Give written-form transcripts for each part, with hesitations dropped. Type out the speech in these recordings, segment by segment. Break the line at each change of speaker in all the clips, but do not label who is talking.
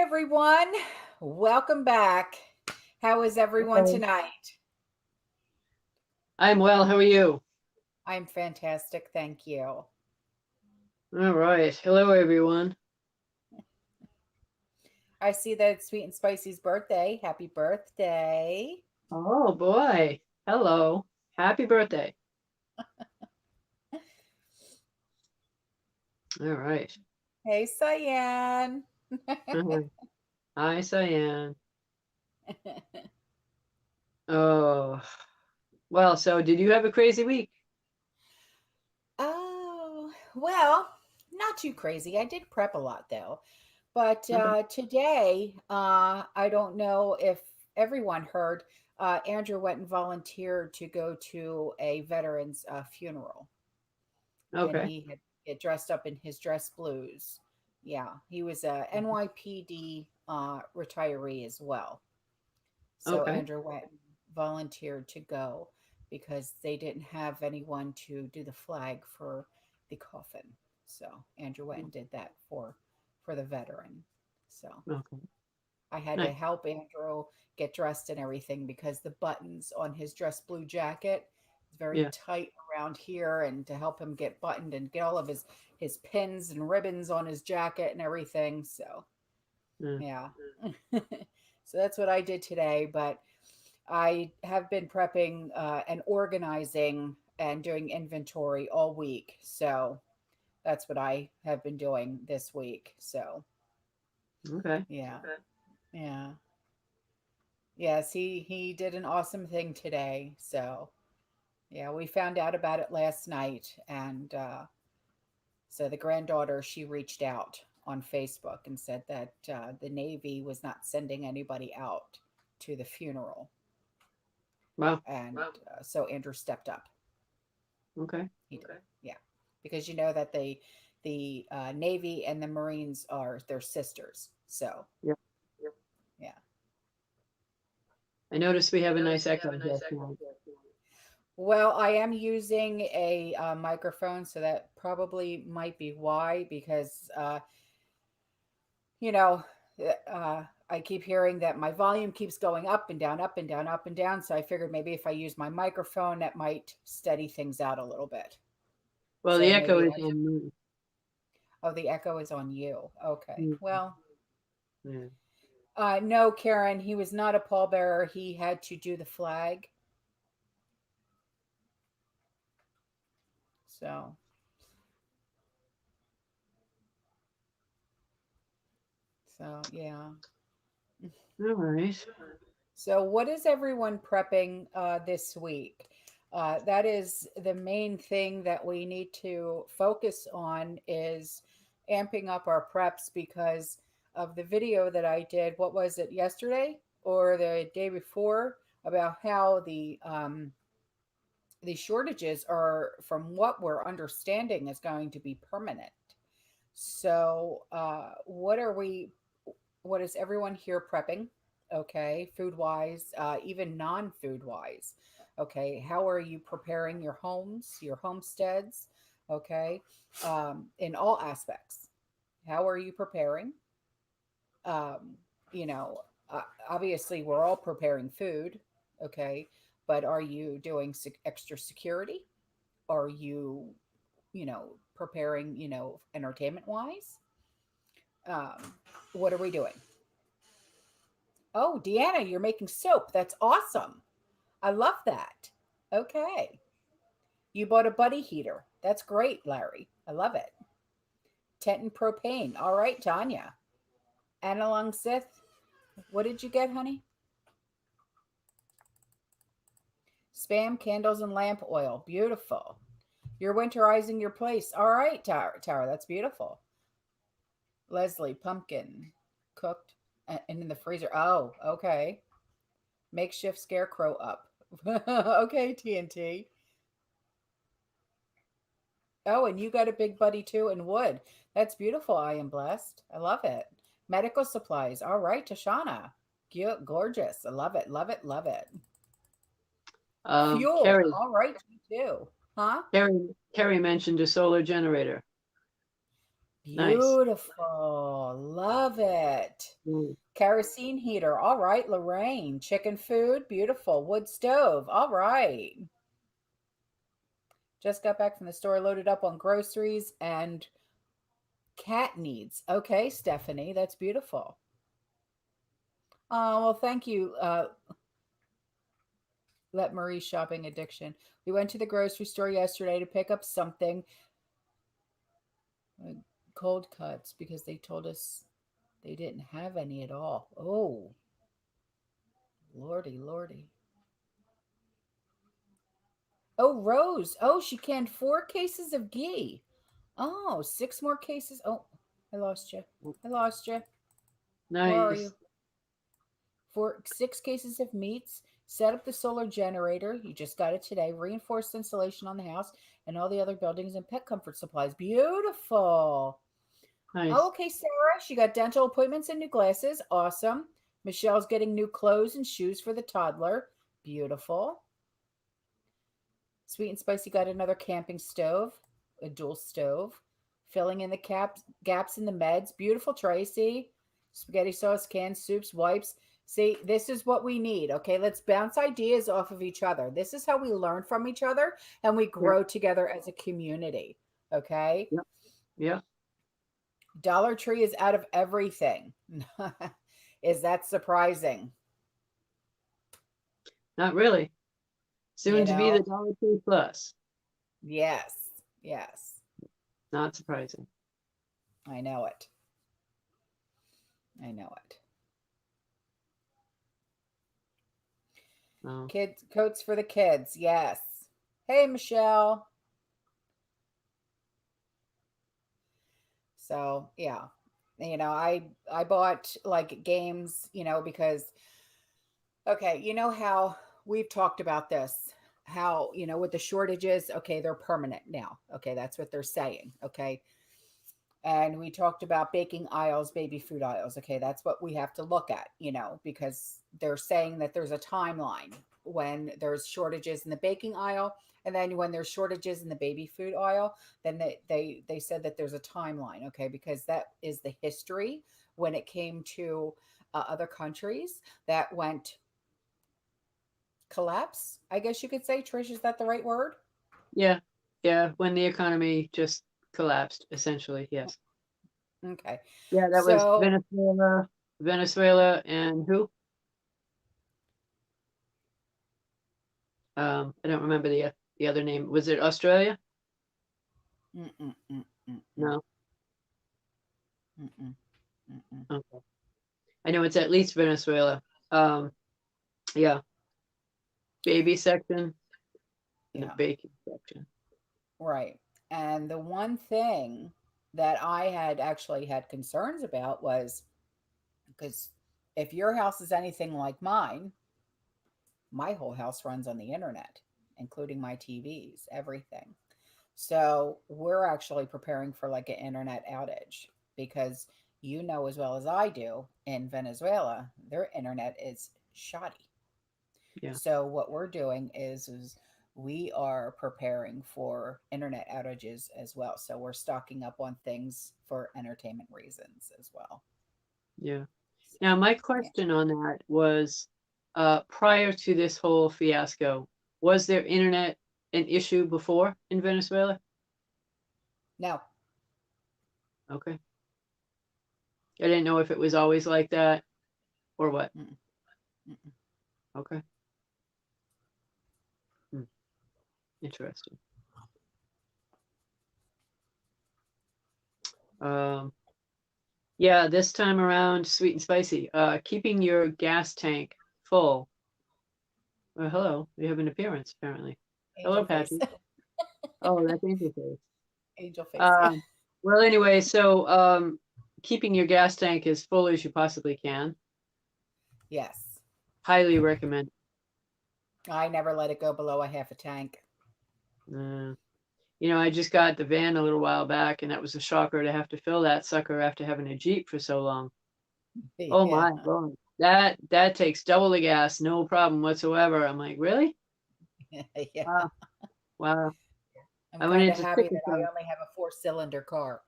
everyone. Welcome back. How is everyone
Hello.
tonight?
I'm well. How are you?
I'm fantastic. Thank you.
All right. Hello, everyone.
I see that it's Sweet and Spicy's birthday. Happy birthday.
Oh, boy. Hello. Happy birthday. All right.
Hey, Cyan.
Uh-huh. Hi, Cyan. Oh, well, so did you have a crazy week?
Oh, well, not too crazy. I did prep a lot though. But
Okay.
today, I don't know if everyone heard, Andrew went and volunteered to go to a veteran's funeral. And
Okay.
he had get dressed up in his dress blues. Yeah, he was a NYPD retiree as well. So
Okay.
Andrew went and volunteered to go because they didn't have anyone to do the flag for the coffin. So Andrew went and did that for the veteran. So
Okay.
I had to
Nice.
help Andrew get dressed and everything because the buttons on his dress blue jacket is very
Yeah.
tight around here, and to help him get buttoned and get all of his pins and ribbons on his jacket and everything. So
Yeah.
yeah. So that's what I did today, but I have been prepping and organizing and doing inventory all week. So that's what I have been doing this week. So
Okay.
yeah. Okay. Yeah. Yes, he did an awesome thing today. So yeah, we found out about it last night, and so the granddaughter, she reached out on Facebook and said that the Navy was not sending anybody out to the funeral,
Wow.
and wow, so Andrew stepped up.
Okay.
He did, okay, yeah, because you know that the Navy and the Marines are their sisters. So
Yeah.
yeah.
I noticed we
I
have a nice
noticed we have
echo
a
here
nice echo
tonight.
here. Well, I am using a microphone, so that probably might be why, because you know, I keep hearing that my volume keeps going up and down, up and down, up and down. So I figured maybe if I use my microphone, that might steady things out a little bit.
Well, the
So
echo
maybe
is
I should.
on me.
Oh, the echo is on you. Okay.
Mm.
Well,
Yeah.
no, Karen, he was not a pallbearer. He had to do the flag. So, so yeah.
All right.
So, what is everyone prepping this week? That is the main thing that we need to focus on is amping up our preps because of the video that I did. What was it, yesterday or the day before, about how the shortages are, from what we're understanding, is going to be permanent. So, what are we? What is everyone here prepping? Okay, food wise, even non food wise. Okay, how are you preparing your homes, your homesteads? Okay, in all aspects. How are you preparing? Um, you know, obviously, we're all preparing food. Okay, but are you doing extra security? Are you, preparing, entertainment wise? What are we doing? Oh, Deanna, you're making soap. That's awesome. I love that. Okay. You bought a buddy heater. That's great, Larry. I love it. Tent and propane. All right, Tanya. Analong Sith. What did you get, honey? Spam, candles, and lamp oil. Beautiful. You're winterizing your place. All right, Tara. That's beautiful. Leslie, pumpkin. Cooked and in the freezer. Oh, okay. Makeshift scarecrow up. Okay, TNT. Oh, and you got a big buddy too in wood. That's beautiful. I am blessed. I love it. Medical supplies. All right, Tashana. Gorgeous. I love it. Love it. Love it. Fuel.
Carrie,
All right, you too. Huh?
Carrie mentioned a solar generator. Nice.
Beautiful. Love it.
Mm.
Kerosene heater. All right, Lorraine. Chicken food. Beautiful. Wood stove. All right. Just got back from the store, loaded up on groceries and cat needs. Okay, Stephanie. That's beautiful. Oh, well, thank you. Let Marie shopping addiction. We went to the grocery store yesterday to pick up something, uh, cold cuts, because they told us they didn't have any at all. Oh, lordy, lordy. Oh, Rose. Oh, she canned 4 cases of ghee. Oh, 6 more cases. Oh, I lost you. I lost you. Where are
Nice.
you? 6 cases of meats. Set up the solar generator. You just got it today. Reinforced insulation on the house and all the other buildings and pet comfort supplies. Beautiful. Oh,
Nice.
okay, Sarah. She got dental appointments and new glasses. Awesome. Michelle's getting new clothes and shoes for the toddler. Beautiful. Sweet and Spicy got another camping stove, a dual stove, filling in the gaps in the meds. Beautiful, Tracy. Spaghetti sauce, canned soups, wipes. See, this is what we need. Okay, let's bounce ideas off of each other. This is how we learn from each other and we
Yeah.
grow together as a community. Okay,
Yeah. Yeah.
Dollar Tree is out of everything. Is that surprising?
Not really.
You
Soon to be the
know,
Dollar Tree Plus.
yes, yes,
Not surprising.
I know it. I know it.
No.
Kids coats for the kids. Yes. Hey, Michelle. So yeah, I bought like games, because okay, you know how we've talked about this, how with the shortages, okay, they're permanent now. Okay, that's what they're saying. Okay, and we talked about baking aisles, baby food aisles. Okay, that's what we have to look at, because they're saying that there's a timeline when there's shortages in the baking aisle, and then when there's shortages in the baby food aisle, then they said that there's a timeline. Okay, because that is the history when it came to other countries that went collapse. I guess you could say, Trish, is that the right word?
Yeah. Yeah. When the economy just collapsed, essentially. Yes.
Okay,
Yeah, that was
so
Venezuela. Venezuela and who? I don't remember the other name. Was it Australia?
mm, mm, mm, mm, mm,
No.
mm, mm, mm, mm.
Okay. I know it's at least Venezuela. Um, yeah. Baby section and the
Yeah.
baking section.
Right. And the one thing that I had actually had concerns about was because if your house is anything like mine, my whole house runs on the internet, including my TVs, everything. So we're actually preparing for like an internet outage because as well as I do, in Venezuela, their internet is shoddy.
Yeah.
So what we're doing is we are preparing for internet outages as well. So we're stocking up on things for entertainment reasons as well.
Yeah.
So,
Now, my
yeah.
question on that was, prior to this whole fiasco, was there internet an issue before in Venezuela?
No.
Okay. I didn't know if it was always like that or what.
Mm-mm, mm-mm.
Okay. Hmm. Interesting. Um, yeah, this time around, sweet and spicy. Keeping your gas tank full. Well, hello. We have an appearance, apparently. Hello,
Angel face.
Patrick. Oh, that's interesting.
Angel face. Yeah.
Um, well, anyway, so keeping your gas tank as full as you possibly can.
Yes.
Highly recommend.
I never let it go below a half a tank.
Uh, I just got the van a little while back, and that was a shocker to have to fill that sucker after having a Jeep for so long. Oh
Yeah.
my God. That takes double the gas, no problem whatsoever. I'm like, really?
Yeah.
Wow. Wow.
I'm
I went
kind of
into
happy
sticker
that
shock.
I only have a 4-cylinder car.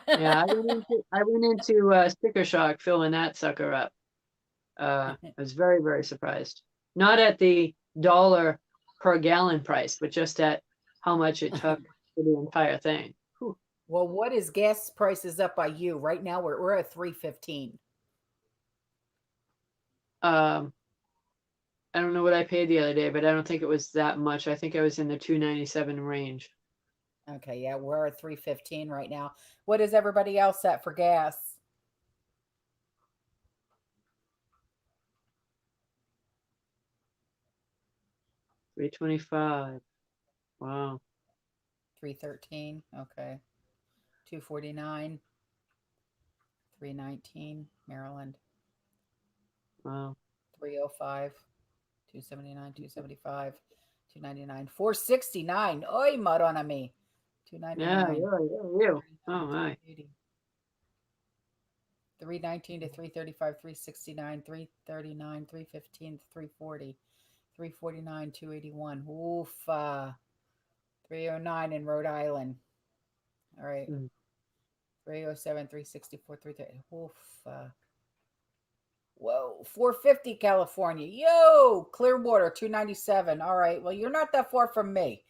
Yeah, I went into sticker shock filling that sucker up. I was very, very surprised. Not at the dollar per gallon price, but just at how much it took for the entire thing. Whew.
Well, what is gas prices up by you? Right now we're at 315.
Um, I don't know what I paid the other day, but I don't think it was that much. I think I was in the 297 range.
Okay, yeah, we're at 315 right now. What is everybody else at for gas?
325. Wow.
313. Okay. 249. 319. Maryland.
Wow.
305. 279. 275. 299. 469. Oi, Madonna me.
Yeah,
299.
yeah, yeah, you. Oh my.
380. 319 to 335, 369, 339, 315, 340, 349, 281. Oof. 309 in Rhode Island. All right.
Mm.
307, 364, 330. Oof. Whoa. 450 California. Yo. Clearwater, 297. All right. Well, you're not that far from me.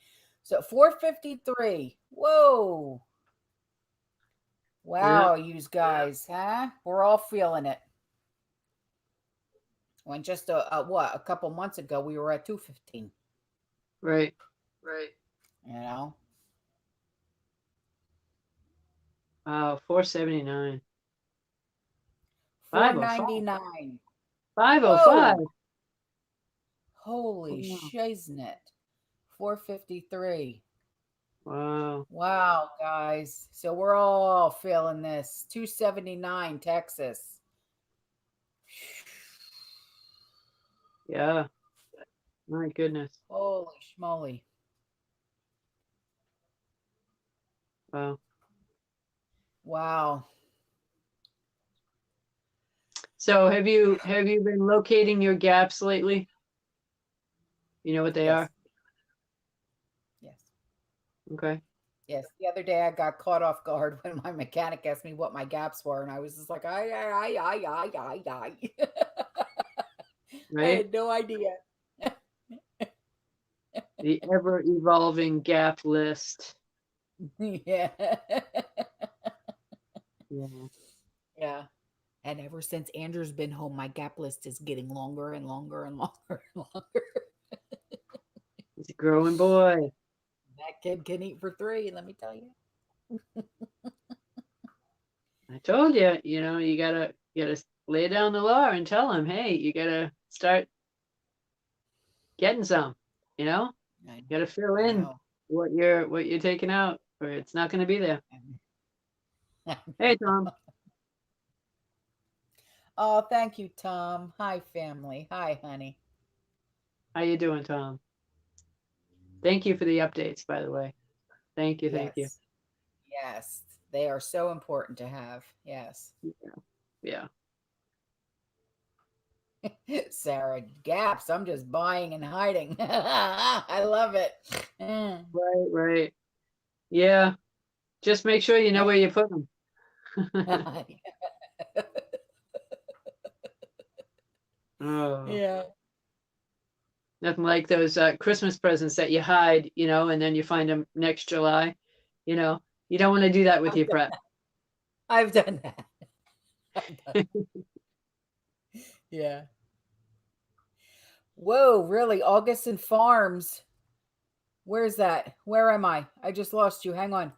So 453. Whoa.
Yeah,
Wow, you guys, huh? We're all feeling it. When just a couple months ago we were at 215.
right.
You know,
479. 505.
499.
505.
Whoa, holy
Wow.
shiznit. 453.
Wow.
Wow, guys. So we're all feeling this. 279 Texas.
Yeah. My goodness.
Holy schmoly.
Wow.
Wow.
So have you been locating your gaps lately? You know what they
Yes.
are?
Yes.
Okay.
Yes. The other day I got caught off guard when my mechanic asked me what my gaps were, and I was just like, I. I
Right?
had no idea.
The ever evolving gap list.
Yeah.
Yeah.
Yeah. And ever since Andrew's been home, my gap list is getting longer and longer and longer and longer.
He's a growing boy.
That kid can eat for three, let me tell you.
I told you, you gotta lay down the law and tell him, hey, you gotta start getting some, you know?
I
You gotta fill
I
in
know.
what you're taking out, or it's not gonna be there.
I
Hey
know.
Tom,
Oh, thank you, Tom. Hi, family. Hi, honey.
how you doing, Tom? Thank you for the updates, by the way. Thank you, thank you.
Yes. Yes. They are so important to have. Yes.
Yeah.
Sarah, gaps. I'm just buying and hiding. I love it. Mm.
Right, right. Yeah. Just make sure you know where you put them. Oh,
Yeah.
nothing like those Christmas presents that you hide, and then you find them next July. You know, you don't want to do that with
I've
your
done,
prep.
I've done that. I've done. Yeah. Whoa, really? Augustin Farms. Where's that? Where am I? I just lost you. Hang on.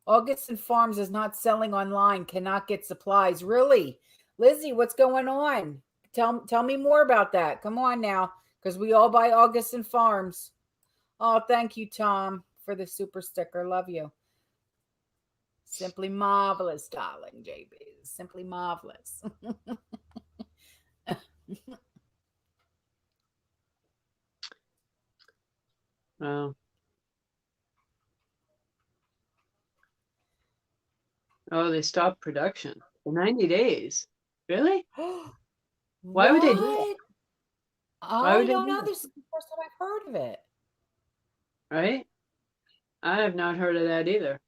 Augustin Farms is not selling online, cannot get supplies. Really? Lizzie, what's going on? Tell me more about that. Come on now, because we all buy Augustin Farms. Oh, thank you, Tom, for the super sticker. Love you. Simply marvelous, darling, JB. Simply marvelous.
Oh, oh, they stopped production for 90 days. Really? Why would they do that?
What?
Why
I
would they
don't
do
know.
that?
This is the first time I've heard of it.
Right? I have not heard of that either.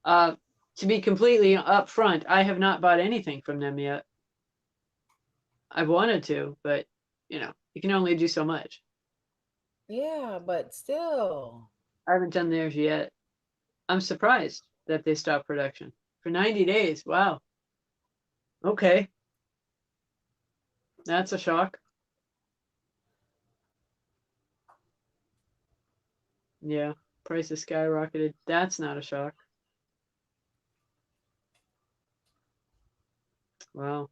To be completely upfront, I have not bought anything from them yet. I've wanted to, but you know, you can only do so much.
Yeah, but still.
I haven't done theirs yet. I'm surprised that they stopped production for 90 days. Wow. Okay. That's a shock. Yeah. Prices skyrocketed. That's not a shock. Wow.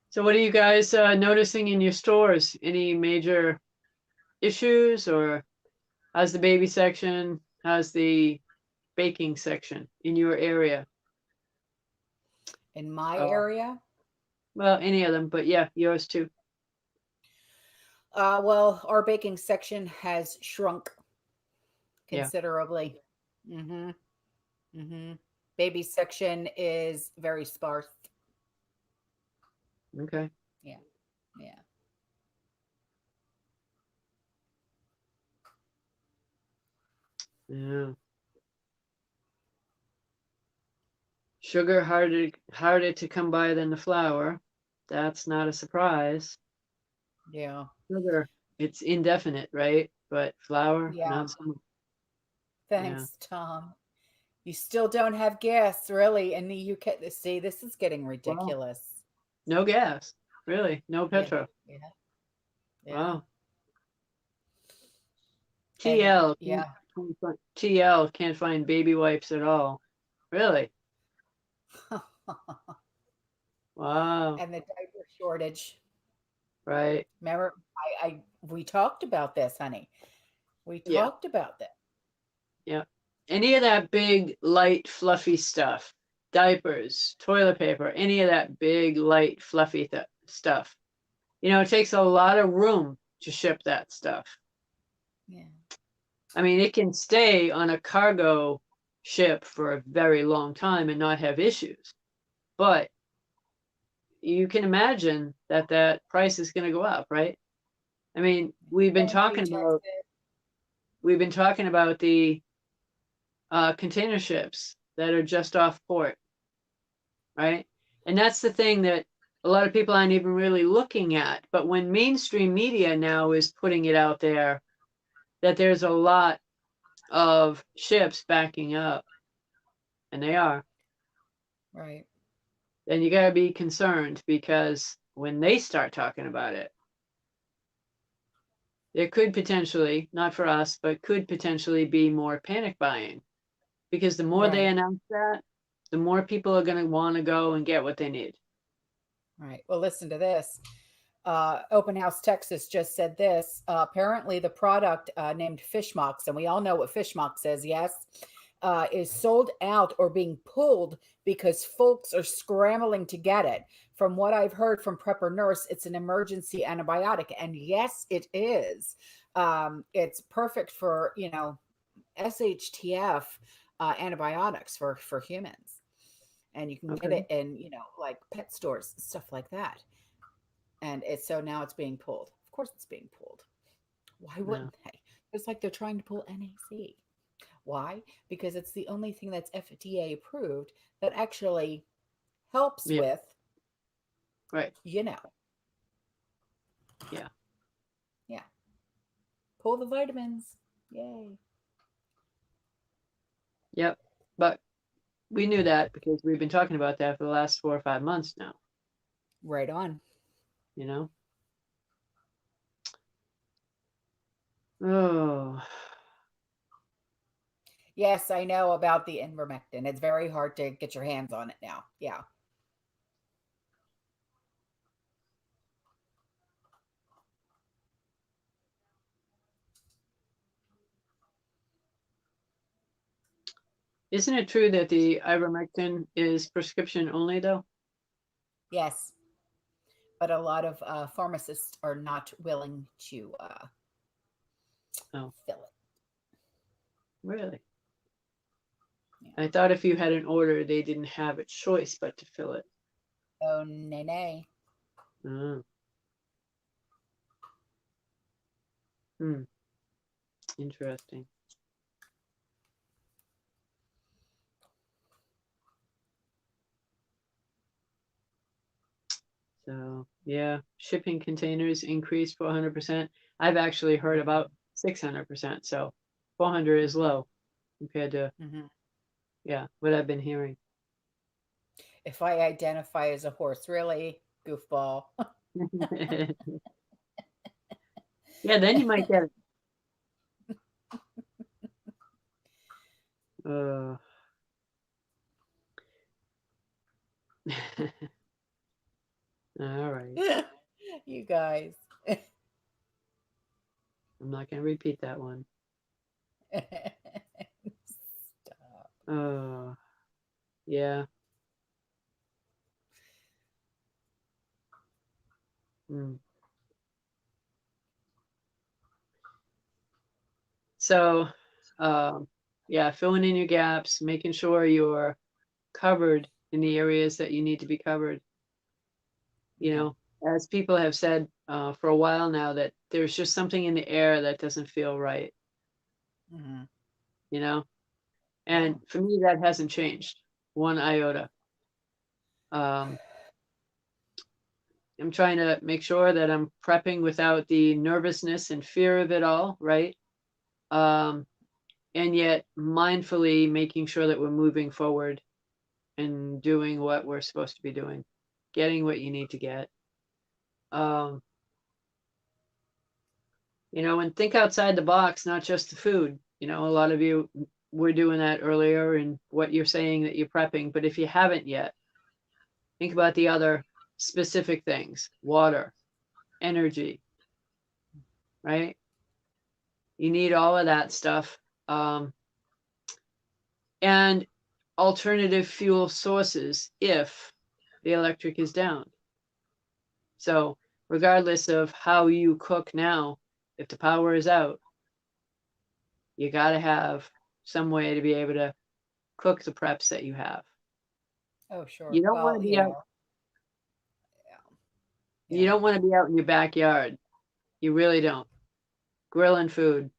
So what are you guys noticing in your stores? Any major issues, or how's the baby section? How's the baking section in your area?
In my
Uh,
area,
well, any of them, but yeah, yours too.
well, our baking section has shrunk
Yeah.
considerably. Mm-hmm. Mm-hmm. Baby section is very sparse.
Okay.
Yeah. Yeah.
Yeah. Sugar harder to come by than the flour. That's not a surprise.
Yeah.
Sugar, it's indefinite, right? But flour,
Yeah.
not so much. Yeah.
Thanks, Tom. You still don't have gas, really, in the UK. See, this is getting
Well,
ridiculous.
no gas. Really? No
Yeah.
petrol.
Yeah. Yeah.
Wow.
And
TL
yeah.
TL can't find baby wipes at all. Really? Wow.
And the diaper shortage.
Right.
Remember, we talked about this, honey. We
Yeah.
talked about that.
Yeah. Any of that big, light, fluffy stuff, diapers, toilet paper, any of that big, light, fluffy stuff. You know, it takes a lot of room to ship that stuff.
Yeah.
I mean, it can stay on a cargo ship for a very long time and not have issues. But you can imagine that that price is going to go up, right? I mean,
Energy, Texas.
we've been talking about the container ships that are just off port, right? And that's the thing that a lot of people aren't even really looking at. But when mainstream media now is putting it out there that there's a lot of ships backing up, and they are,
Right.
then you got to be concerned, because when they start talking about it, there could potentially, not for us, but could potentially be more panic buying, because the more they
Right.
announce that, the more people are going to want to go and get what they need.
Right. Well, listen to this. Open House Texas just said this. Apparently, the product named Fishmox, and we all know what Fishmox is, yes, is sold out or being pulled because folks are scrambling to get it. From what I've heard from Prepper Nurse, it's an emergency antibiotic. And yes, it is. It's perfect for, SHTF antibiotics for humans. And you can get
Okay.
it in, like pet stores, stuff like that. And it's so now it's being pulled. Of course, it's being pulled. Why
Yeah.
wouldn't they? It's like they're trying to pull NAC. Why? Because it's the only thing that's FDA approved that actually helps
Yeah.
with,
Right.
you know,
Yeah.
yeah, pull the vitamins. Yay.
Yep. But we knew that because we've been talking about that for the last 4 or 5 months now,
Right on.
you know? Oh,
Yes, I know about the ivermectin. It's very hard to get your hands on it now. Yeah.
isn't it true that the ivermectin is prescription only though?
Yes. But a lot of pharmacists are not willing to
Oh,
fill it.
really?
Yeah.
I thought if you had an order, they didn't have a choice but to fill it.
Oh, nay, nay.
Oh, hmm. Interesting. So yeah, shipping containers increased 400%. I've actually heard about 600%. So 400 is
Mhm.
low compared to,
Mhm.
yeah, what I've been hearing.
If I identify as a horse, really, goofball.
Yeah, then you might get it. All right.
You guys.
I'm not going to repeat that one.
Stop.
Uh, yeah. Mm. So, um, yeah, filling in your gaps, making sure you're covered in the areas that you need to be covered. You
Yeah.
know, as people have said for a while now, that there's just something in the air that doesn't feel right,
Hmm.
you know?
Yeah.
And for me, that hasn't changed one iota. Um, I'm trying to make sure that I'm prepping without the nervousness and fear of it all, right? Um, and yet mindfully making sure that we're moving forward and doing what we're supposed to be doing, getting what you need to get. Um, and think outside the box, not just the food. A lot of you were doing that earlier in what you're saying that you're prepping, but if you haven't yet, think about the other specific things: water, energy, right? You need all of that stuff. Um, and alternative fuel sources if the electric is down. So, regardless of how you cook now, if the power is out, you got to have some way to be able to cook the preps that you have.
Oh, sure.
You don't want
Well,
to be out.
yeah.
You
Yeah.
don't want to be out in your backyard. You really don't. Grilling food.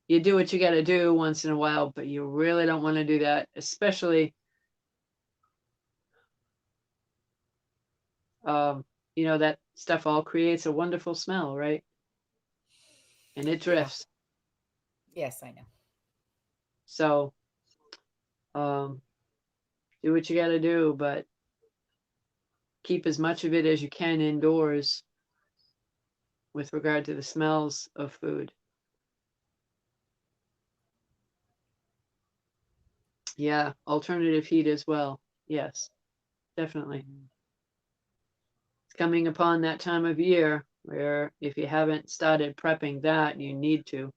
You do what you got to do once in a while, but you really don't want to do that, especially, um, that stuff all creates a wonderful smell, right? And it
Yeah.
drifts.
Yes, I know.
So, um, do what you got to do, but keep as much of it as you can indoors with regard to the smells of food. Yeah, alternative heat as well. Yes, definitely.
Hmm.
It's coming upon that time of year where if you haven't started prepping that, you need to.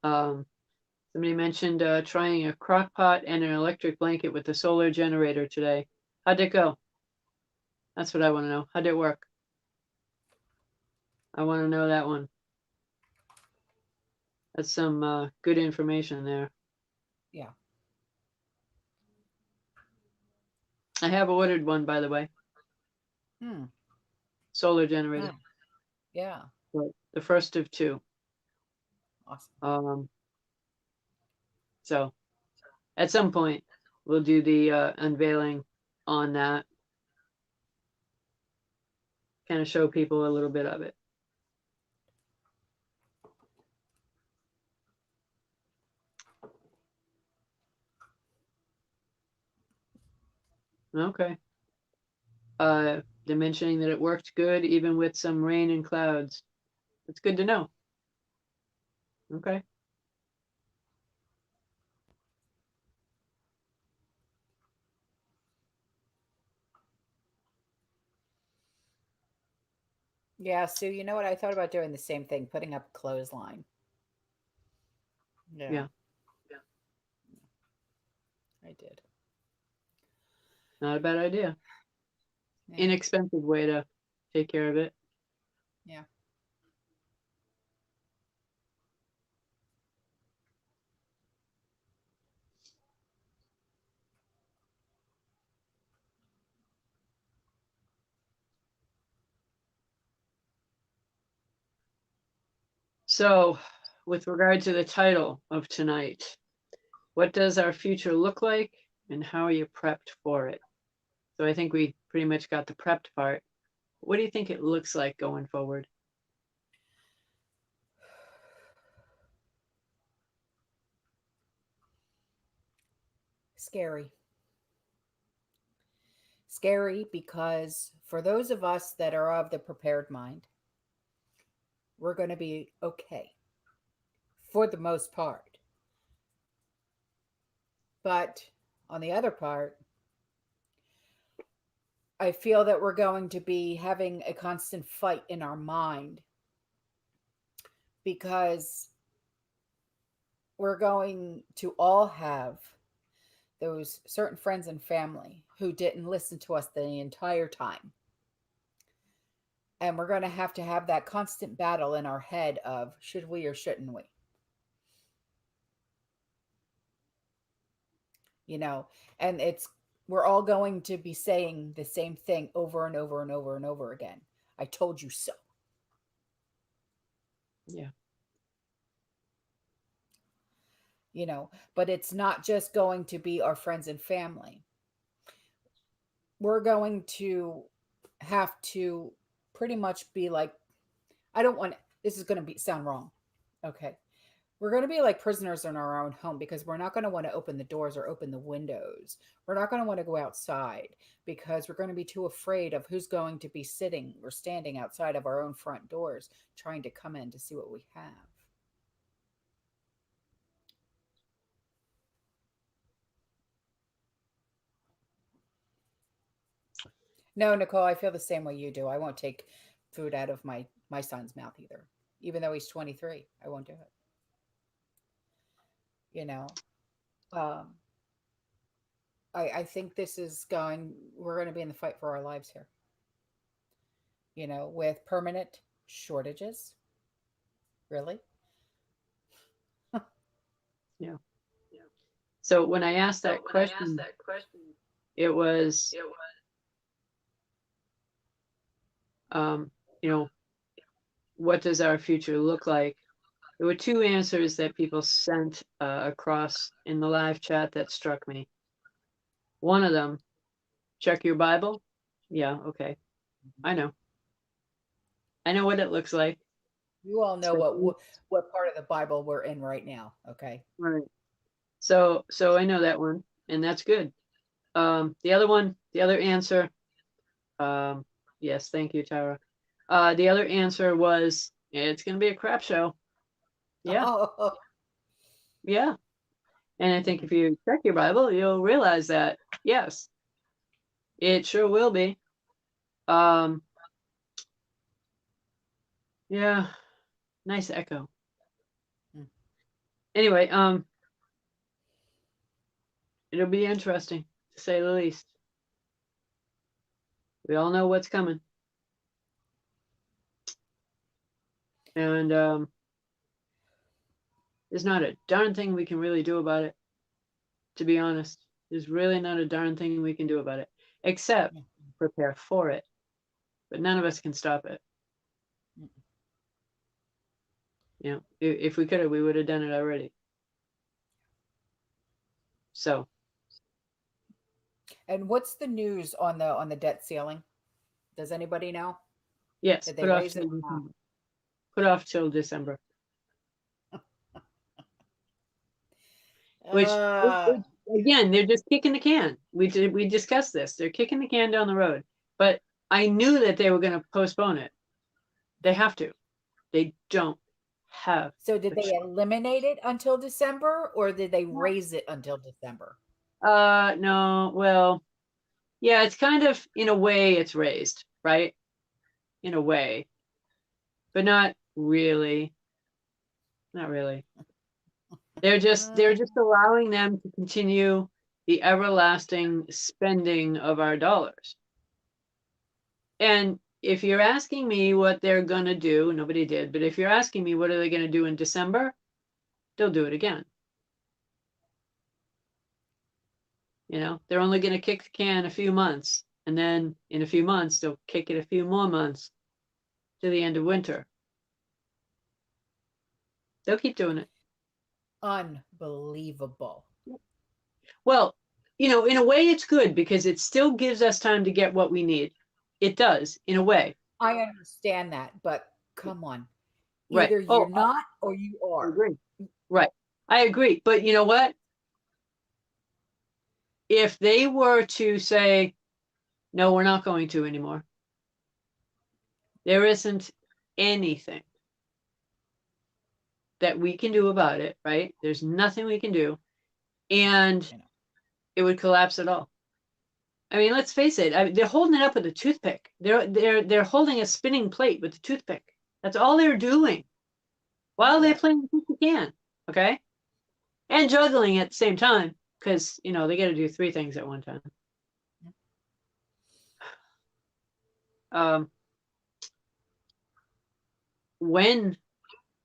Um, Somebody mentioned trying a crock pot and an electric blanket with the solar generator today. How'd it go? That's what I want to know. How'd it work? I want to know that one. That's some good information there.
Yeah.
I have ordered one, by the way,
Hmm.
solar generator,
Nice. Yeah.
but the first of two.
Awesome.
Um, so at some point, we'll do the unveiling on that, kind of show people a little bit of it. Okay. They're mentioning that it worked good even with some rain and clouds. It's good to know. Okay.
Yeah, Sue, you know what? I thought about doing the same thing, putting up a clothesline. Yeah,
Yeah.
I did.
Not a bad idea.
Yeah.
Inexpensive way to take care of it.
Yeah.
So, with regard to the title of tonight, what does our future look like and how are you prepped for it? So I think we pretty much got the prepped part. What do you think it looks like going forward?
Scary. Scary because for those of us that are of the prepared mind, we're going to be okay for the most part. But on the other part, I feel that we're going to be having a constant fight in our mind because we're going to all have those certain friends and family who didn't listen to us the entire time. And we're going to have that constant battle in our head of should we or shouldn't we? You know, and we're all going to be saying the same thing over and over and over and over again. I told you so.
Yeah.
But it's not just going to be our friends and family. We're going to have to pretty much be like, I don't want this is going to be sound wrong. Okay. We're going to be like prisoners in our own home because we're not going to want to open the doors or open the windows. We're not going to want to go outside because we're going to be too afraid of who's going to be sitting or standing outside of our own front doors trying to come in to see what we have. No, Nicole, I feel the same way you do. I won't take food out of my son's mouth either. Even though he's 23, I won't do it. You know, um, I think we're going to be in the fight for our lives here, with permanent shortages. Really?
Yeah. So when I asked that question, it was, um, you know, what does our future look like? There were two answers that people sent across in the live chat that struck me. One of them, check your Bible. Yeah, okay. I know. I know what it looks like.
You all
It's
know
like,
what part of the Bible we're in right now, okay?
right. So I know that one, and that's good. The other one, the other answer, um, yes, thank you, Tara. The other answer was it's gonna be a crap show. Yeah,
Oh,
yeah. And I think
mhm.
if you check your Bible, you'll realize that yes, it sure will be. Um, yeah, nice echo.
Mm.
Anyway, it'll be interesting to say the least. We all know what's coming, and there's not a darn thing we can really do about it. To be honest, there's really not a darn thing we can do about it, except
Yeah.
prepare for it. But none of us can stop it.
Mm.
You know, if we could have, we would have done it already. So
And what's the news on the debt ceiling? Does anybody know?
yes,
Did they raise it?
put off till December.
Uh,
Which again, they're just kicking the can. We discussed this. They're kicking the can down the road. But I knew that they were going to postpone it. They have to. They don't have
so did
a
they
choice.
eliminate it until December or did they raise it until December?
No, well, yeah, it's kind of in a way it's raised, right? In a way, but not really. Not really. They're just allowing them to continue the everlasting spending of our dollars. And if you're asking me what they're gonna do, nobody did, but if you're asking me what are they gonna do in December, they'll do it again. You know, they're only gonna kick the can a few months, and then in a few months they'll kick it a few more months to the end of winter. They'll keep doing it.
Unbelievable.
Well, in a way it's good because it still gives us time to get what we need. It does, in a way.
I understand that, but come on.
Right.
Either you're
Oh,
not or you
I
are.
agree. Right. I agree. But you know what? If they were to say, no, we're not going to anymore, there isn't anything that we can do about it, right? There's nothing we can do. And
You know.
it would collapse it all. I mean, let's face it. They're holding it up with a toothpick. They're holding a spinning plate with a toothpick. That's all they're doing while they're
Yeah.
playing the can. Okay, and juggling at the same time because they got to do three things at one time. When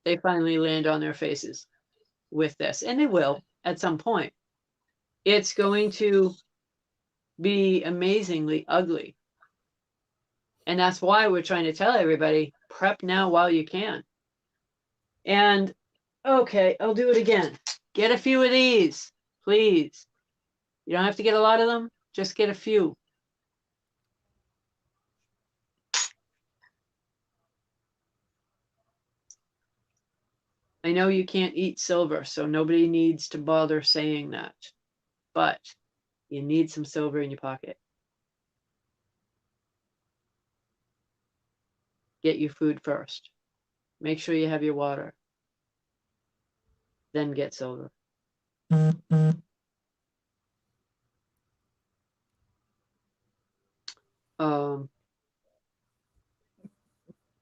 they finally land on their faces with this, and they will at some point, it's going to be amazingly ugly. And that's why we're trying to tell everybody, prep now while you can. And okay, I'll do it again. Get a few of these, please. You don't have to get a lot of them, just get a few. I know you can't eat silver, so nobody needs to bother saying that. But you need some silver in your pocket. Get your food first. Make sure you have your water. Then get silver.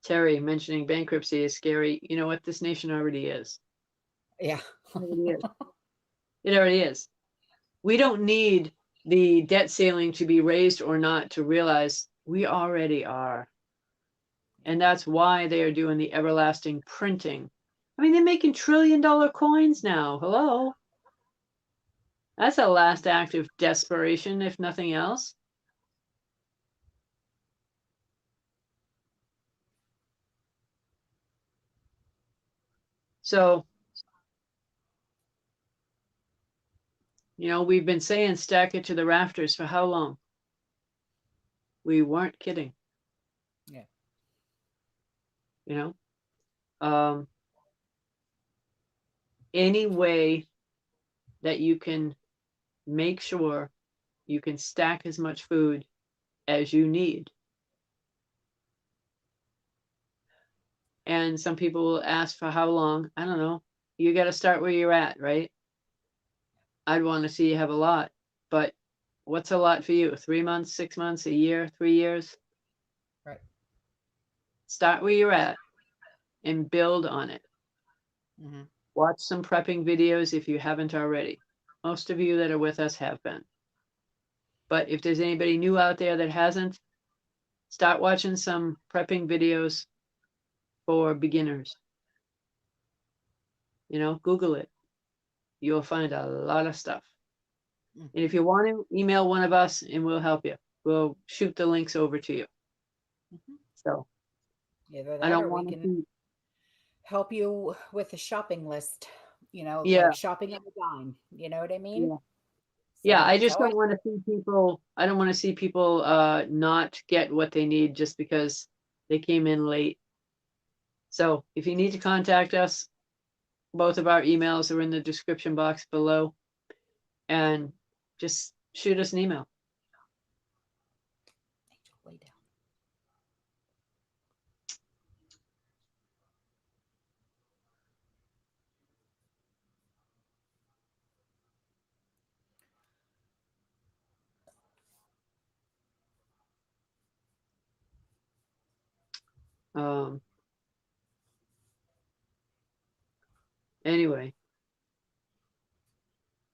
Terry mentioning bankruptcy is scary. You know what? This nation already is.
Yeah.
It already is. It already is. We don't need the debt ceiling to be raised or not to realize we already are. And that's why they are doing the everlasting printing. I mean, they're making $1 trillion coins now. Hello. That's a last act of desperation, if nothing else. So, we've been saying stack it to the rafters for how long? We weren't kidding.
Yeah.
Any way that you can make sure you can stack as much food as you need. And some people will ask for how long. I don't know. You got to start where you're at, right? I'd want to see you have a lot, but what's a lot for you? 3 months, 6 months, a year, 3 years?
Right.
Start where you're at and build on it.
Mm-hmm.
Watch some prepping videos if you haven't already. Most of you that are with us have been. But if there's anybody new out there that hasn't, start watching some prepping videos for beginners. Google it. You'll find a lot of stuff.
Mm-hmm.
And if you want to, email one of us and we'll help you. We'll shoot the links over to you.
Mm-hmm.
So
Either
I
that
don't
or we
want to
can
see.
help you with a shopping list,
Yeah,
like shopping on a dime. You know what I mean?
yeah. Yeah,
So
I
that's
just
how I.
don't want to see people. I don't want to see people not get what they need just because they came in late. So if you need to contact us, both of our emails are in the description box below, and just shoot us an email.
Way down.
Anyway,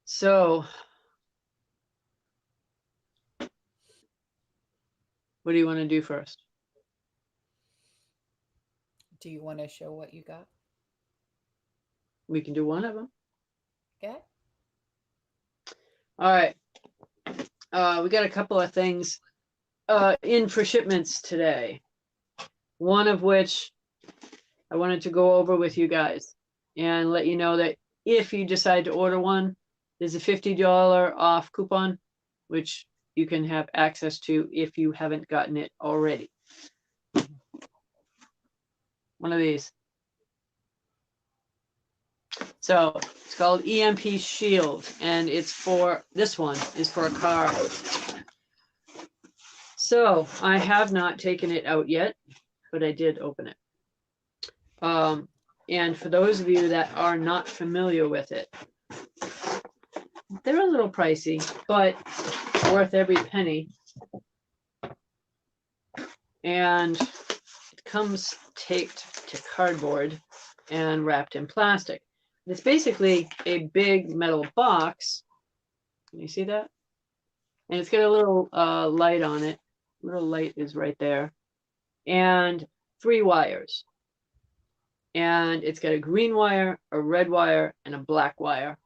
so what do you want to do first?
Do you want to show what you got?
We can do one of them.
Okay.
All right. We got a couple of things in for shipments today. One of which I wanted to go over with you guys. and let you know that if you decide to order one, there's a $50 off coupon, which you can have access to if you haven't gotten it already. One of these. So it's called EMP Shield, and it's for, this one is for a car. So I have not taken it out yet, but I did open it. And for those of you that are not familiar with it, they're a little pricey, but worth every penny. And it comes taped to cardboard and wrapped in plastic. It's basically a big metal box. Can you see that? And it's got a little light on it. Little light is right there. And 3 wires. And it's got a green wire, a red wire, and a black wire.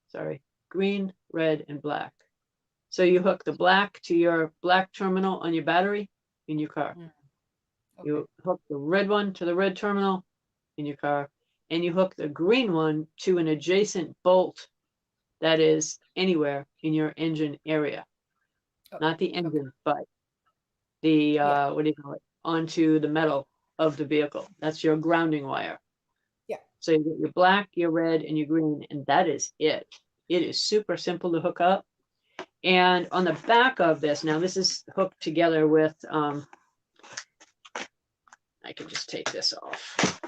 Sorry, green, red, and black. So you hook the black to your black terminal on your battery in your car. Okay. You hook the red one to the red terminal in your car, and you hook the green one to an adjacent bolt that is anywhere in your engine area. Not the engine, but the, what do you call it, onto the metal of the vehicle. That's your grounding wire.
Yeah.
So you get your black, your red, and your green, and that is it. It is super simple to hook up. And on the back of this, now this is hooked together with, I can just take this off.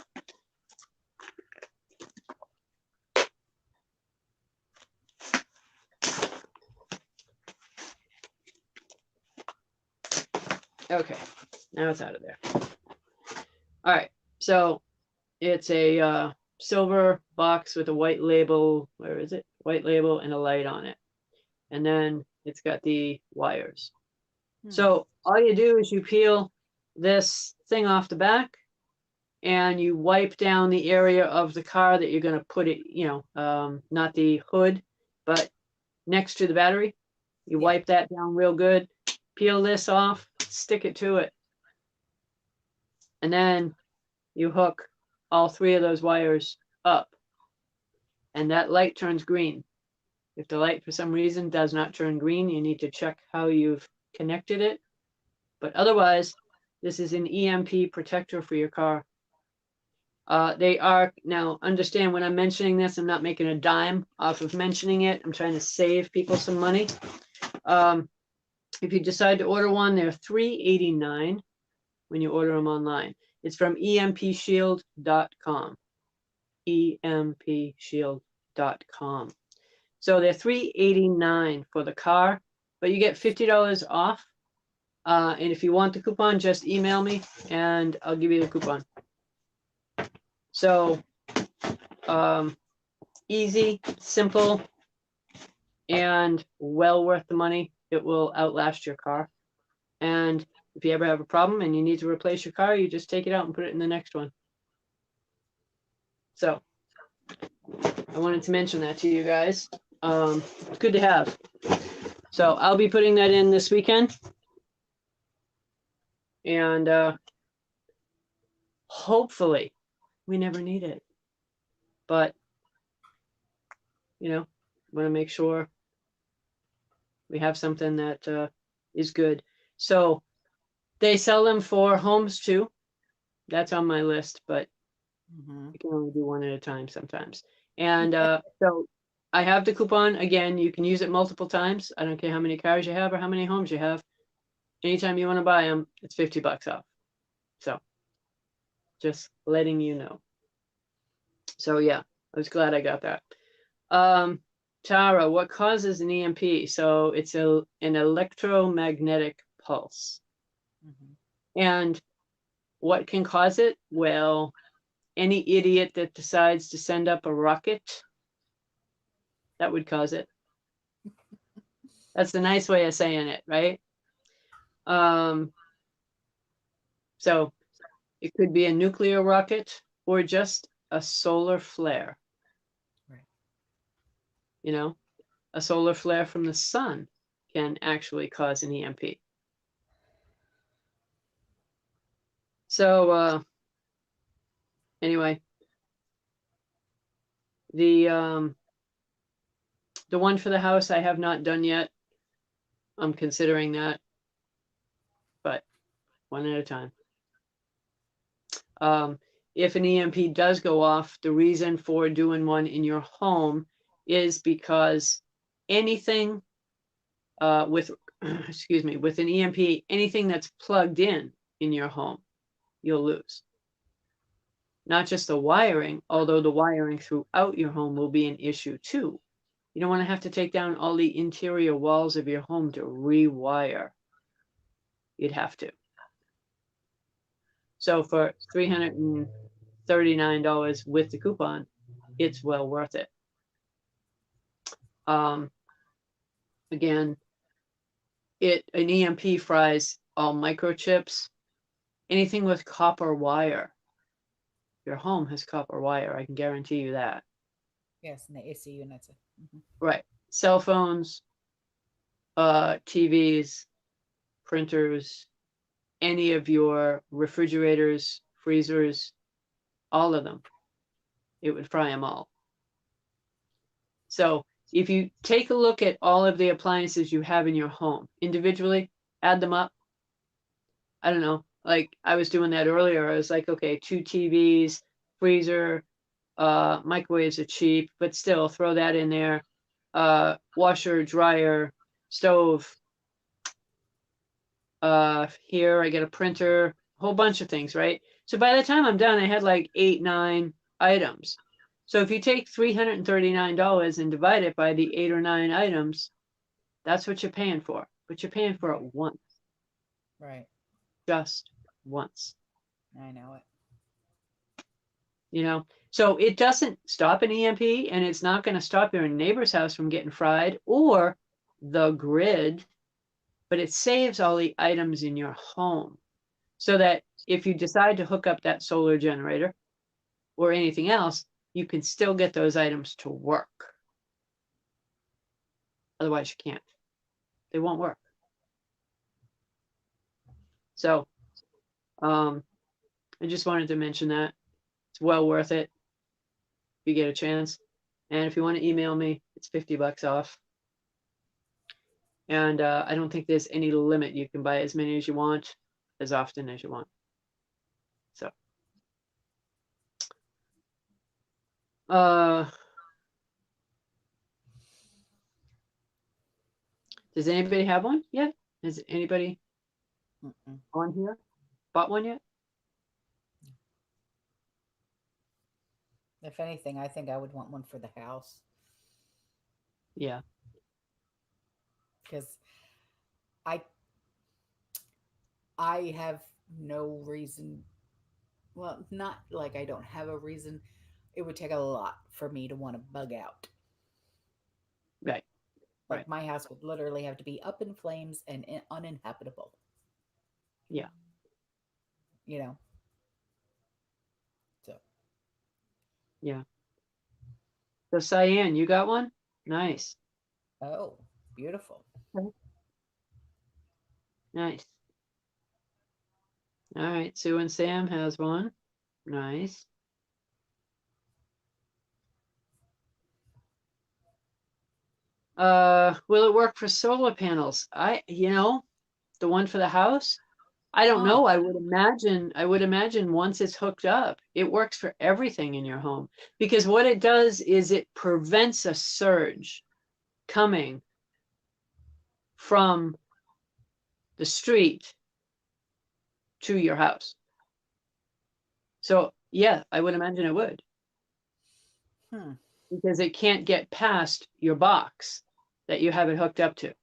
Okay, now it's out of there. All right, so it's a silver box with a white label. Where is it? White label and a light on it. And then it's got the wires. So all you do is you peel this thing off the back and you wipe down the area of the car that you're going to put it, you know, not the hood, but next to the battery. You wipe that down real good, peel this off, stick it to it. And then you hook all 3 of those wires up and that light turns green. If the light for some reason does not turn green, you need to check how you've connected it. But otherwise, this is an EMP protector for your car. They are, now understand when I'm mentioning this, I'm not making a dime off of mentioning it. I'm trying to save people some money. If you decide to order one, they're $3.89 when you order them online. It's from empshield.com. empshield.com. So they're $3.89 for the car, but you get $50 off. And if you want the coupon, just email me and I'll give you the coupon. So easy, simple, and well worth the money. It will outlast your car. And if you ever have a problem and you need to replace your car, you just take it out and put it in the next one. So I wanted to mention that to you guys. It's good to have. So I'll be putting that in this weekend. And hopefully we never need it. But, you know, want to make sure we have something that is good. So they sell them for homes too. That's on my list, but you can only do one at a time sometimes. And so I have the coupon. Again, you can use it multiple times. I don't care how many cars you have or how many homes you have. Anytime you want to buy them, it's $50 off. So just letting you know. So yeah, I was glad I got that. Tara, what causes an EMP? So it's an electromagnetic pulse. And what can cause it? Well, any idiot that decides to send up a rocket, that would cause it. That's the nice way of saying it, right? So it could be a nuclear rocket or just a solar flare. Right. You know, a solar flare from the sun can actually cause an EMP. So anyway, The one for the house I have not done yet. I'm considering that, but one at a time. If an EMP does go off, the reason for doing one in your home is because anything with, excuse me, with an EMP, anything that's plugged in your home, you'll lose. Not just the wiring, although the wiring throughout your home will be an issue too. You don't want to have to take down all the interior walls of your home to rewire. You'd have to. So for $339 with the coupon, it's well worth it. Again, an EMP fries all microchips, anything with copper wire. Your home has copper wire, I can guarantee you that.
Yes, and the AC units.
Right. Cell phones, TVs, printers, any of your refrigerators, freezers, all of them. It would fry them all. So if you take a look at all of the appliances you have in your home individually, add them up. I don't know, like I was doing that earlier. I was like, okay, 2 TVs, freezer, microwaves are cheap, but still throw that in there. Washer, dryer, stove. Here I get a printer, a whole bunch of things, right? So by the time I'm done, I had like 8, 9 items. So if you take $339 and divide it by the 8 or 9 items, that's what you're paying for. But you're paying for it once.
Right.
Just once.
I know it.
You know, so it doesn't stop an EMP, and it's not going to stop your neighbor's house from getting fried or the grid, but it saves all the items in your home so that if you decide to hook up that solar generator or anything else, you can still get those items to work. Otherwise you can't. They won't work. So I just wanted to mention that. It's well worth it if you get a chance. And if you want to email me, it's $50 off. And I don't think there's any limit. You can buy as many as you want, as often as you want. So does anybody have one yet? Has anybody on here bought one yet?
If anything, I think I would want one for the house
Yeah.
because I I have no reason. Well, not like I don't have a reason. It would take a lot for me to want to bug out.
Right.
Like
Right.
my house would literally have to be up in flames and uninhabitable.
Yeah.
You know. So.
Yeah. So Cyan, you got one? Nice.
Oh, beautiful.
Okay. Nice. All right. Sue and Sam has one. Nice. Will it work for solar panels? The one for the house? I don't
Huh.
know. I would imagine once it's hooked up, it works for everything in your home because what it does is it prevents a surge coming from the street to your house. So yeah, I would imagine it would
Hmm.
because it can't get past your box that you have it hooked up to.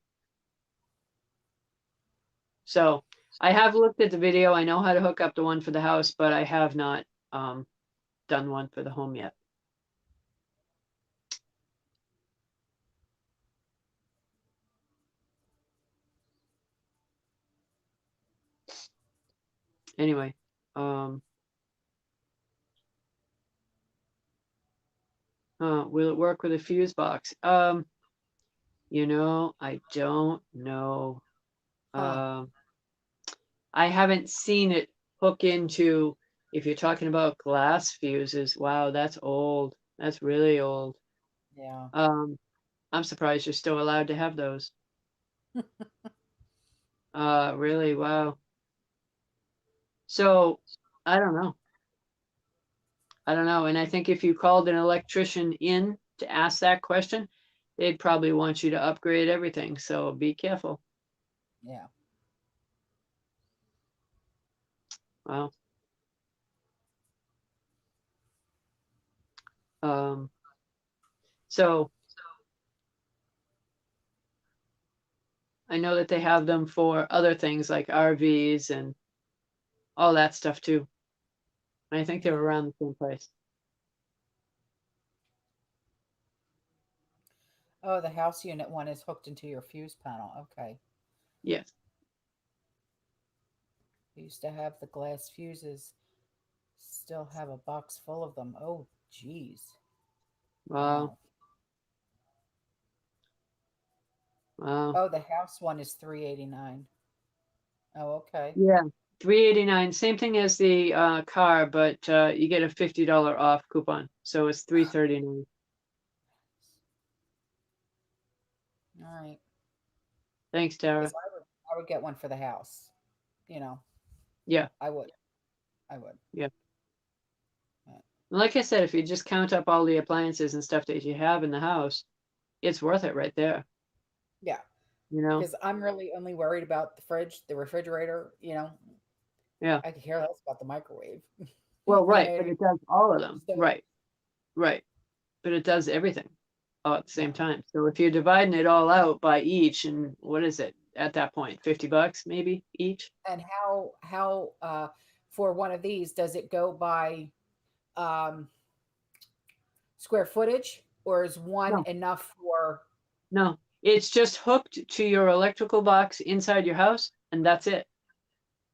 So I have looked at the video. I know how to hook up the one for the house, but I have not done one for the home yet. Anyway, will it work with a fuse box? I don't know.
Huh.
I haven't seen it hook into, if you're talking about glass fuses, wow, that's old. That's really old.
Yeah.
I'm surprised you're still allowed to have those. Really, wow. So, I don't know. I don't know. And I think if you called an electrician in to ask that question, they'd probably want you to upgrade everything. So be careful.
Yeah.
Wow. Um, so I know that they have them for other things like RVs and all that stuff too. I think they're
Yeah.
around the same price.
Oh, the house unit one is hooked into your fuse panel. Okay.
Yes.
We used to have the glass fuses. Still have a box full of them. Oh, geez.
Wow.
Wow.
Wow.
Oh, the house one is 389. Oh, okay.
Yeah. 389. Same thing as the car, but you get a $50 off coupon. So it's 339.
All right.
Thanks,
Because
Tara.
I would get one for the house. You know,
Yeah.
I would. I would.
Yeah.
Uh,
Like I said, if you just count up all the appliances and stuff that you have in the house, it's worth it right there.
Yeah.
You know?
Because I'm really only worried about the fridge, the refrigerator.
Yeah.
I could care less about the microwave.
Well,
You know
right,
what I
but
mean?
it does all of them.
So,
Right. Right. But it does everything all at the
yeah.
same time. So if you're dividing it all out by each, and what is it at that point? $50 maybe each?
And how for one of these does it go by um square footage, or is one
No,
enough for?
no. It's just hooked to your electrical box inside your house, and that's it.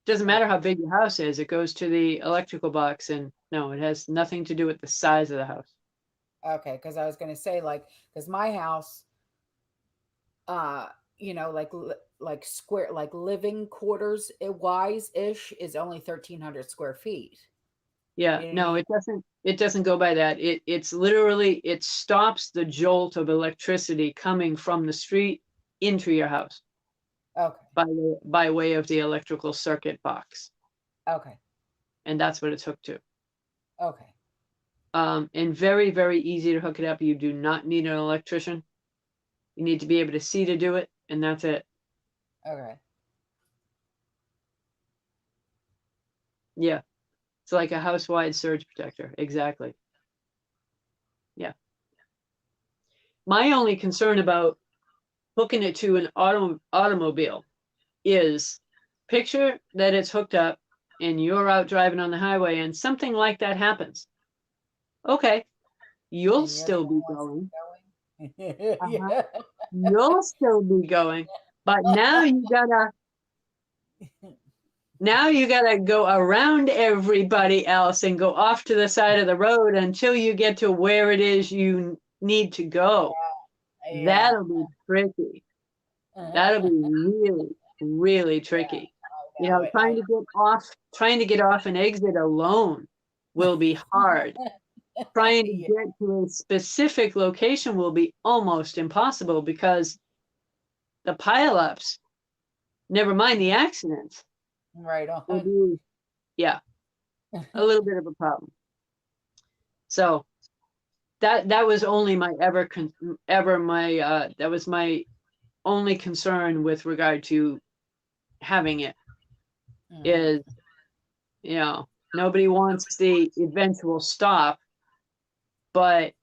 Doesn't matter how
Okay.
big your house is, it goes to the electrical box, and no, it has nothing to do with the size of the house.
Okay, because I was going to say, like, because my house, uh like square, like living quarters wise ish, is only 1,300 square feet.
Yeah,
You know what I
no,
mean?
it doesn't go by that. It's literally it stops the jolt of electricity coming from the street into your house
Okay.
by way of the electrical circuit box.
Okay.
And that's what it's hooked to.
Okay.
And very, very easy to hook it up. You do not need an electrician. You need to be able to see to do it, and that's it.
Okay.
Yeah. It's like a house-wide surge protector. Exactly. Yeah. My only concern about hooking it to an automobile is picture that it's hooked up and you're out driving on the highway and something like that happens. Okay, you'll
And you're the
still be
one
going.
going.
Uh-huh.
Yeah.
You'll still be going. But now you gotta go around everybody else and go off to the side of the road until you get to where it is you need to go.
Yeah.
That'll be tricky. That'll be really, really
Yeah.
tricky.
I know it.
Trying to get off an exit alone will be hard. Trying to
Yeah.
get to a specific location will be almost impossible because the pileups, never mind the accidents,
Right
will
on.
be, yeah, a little bit of a problem. So that was only my that was my only concern with regard to having it
Hmm.
is, nobody wants the eventual stop, but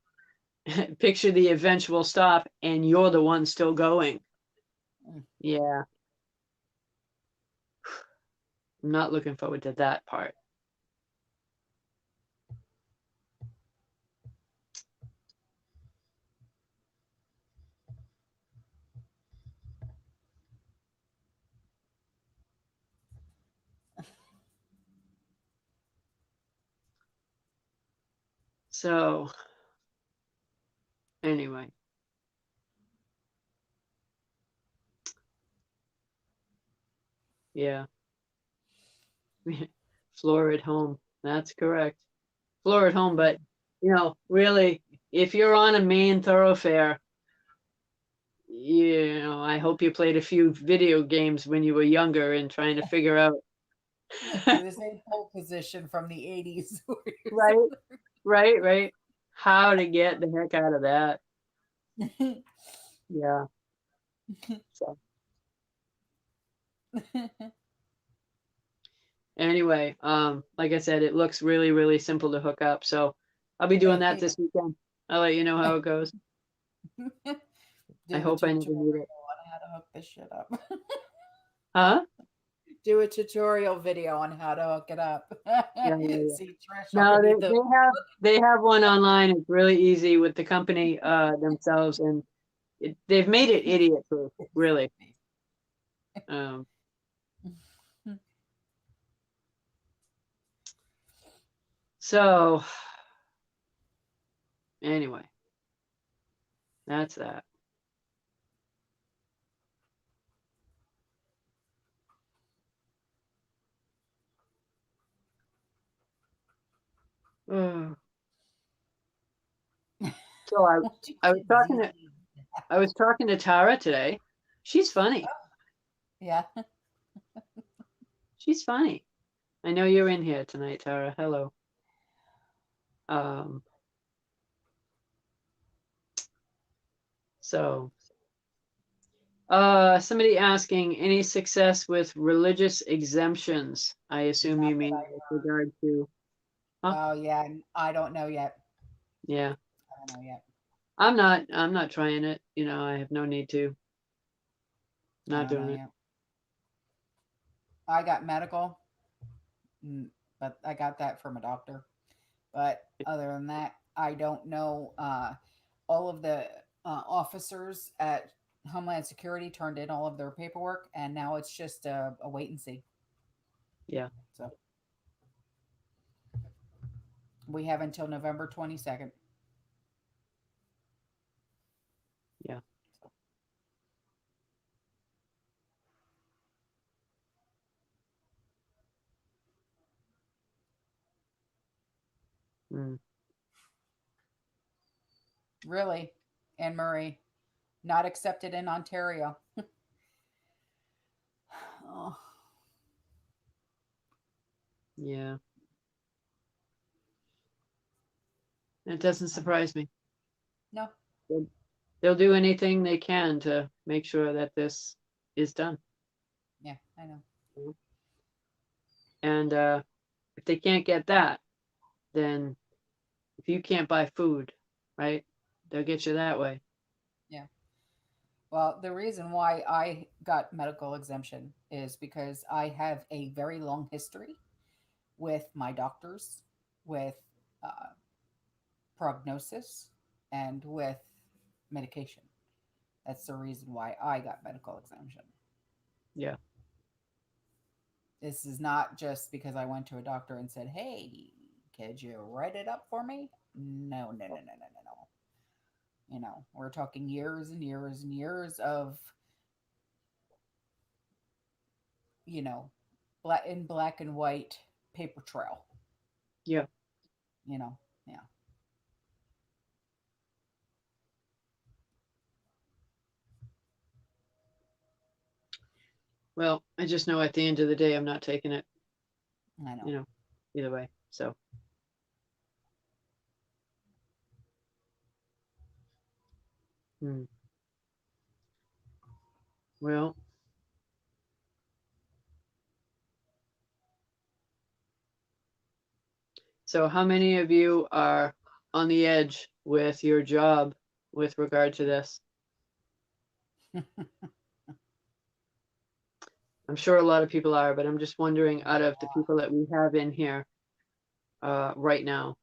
picture the eventual stop and you're the one still going. Yeah, I'm not looking forward to that part. So anyway, yeah. Floor at home. That's correct. Floor at home, but really if you're on a main thoroughfare, you know, I hope you played a few video games when you were younger and trying to figure out.
Do the same pole position from the 80s.
Right, right. How to get the heck out of that. Yeah. So anyway, like I said, it looks really, really simple to hook up. So I'll be doing that this weekend. I'll let you know how it goes. I
Do a
hope I never
tutorial
need it.
on how to hook this shit up.
Huh?
Do a tutorial video on how to hook it up.
Yeah.
See, Trish
No,
already the
they have one online. It's really easy with the company themselves, and they've made it idiot proof, really. Um, so anyway, that's that. Uh, so
what you
I was
kids
talking
eat.
to I was talking to Tara today. She's funny.
Yeah.
She's funny. I know you're in here tonight, Tara. Hello. Um, so somebody asking any success with religious exemptions. I assume
Not
you
that
mean
I
with regard to, huh?
Oh yeah, I don't know yet.
Yeah.
I don't know yet.
I'm not trying it. You know, I have no need to.
I
Not
don't know
doing it.
yet. I got medical, but I got that from a doctor. But other than that, I don't know. All of the officers at Homeland Security turned in all of their paperwork, and now it's just a wait and see.
Yeah.
So we have until November 22nd.
Yeah. Mm.
Really, Anne Marie, not accepted in Ontario. Oh,
Yeah. It doesn't surprise me.
no,
They'll, they'll do anything they can to make sure that this is done.
yeah, I know.
And if they can't get that, then if you can't buy food, right, they'll get you that way.
Yeah. Well, the reason why I got medical exemption is because I have a very long history with my doctors, with uh, prognosis, and with medication. That's the reason why I got medical exemption.
Yeah.
This is not just because I went to a doctor and said, "Hey, could you write it up for me?" No, no, no, no, no, no, no. We're talking years and years and years of, you know, black and white paper trail.
Yeah.
You know, yeah.
Well, I just know at the end of the day, I'm not taking it,
I know.
you know, either way. So, hmm. Well, so how many of you are on the edge with your job with regard to this? I'm sure a lot of people are, but I'm just wondering out of the people that we have in here right now,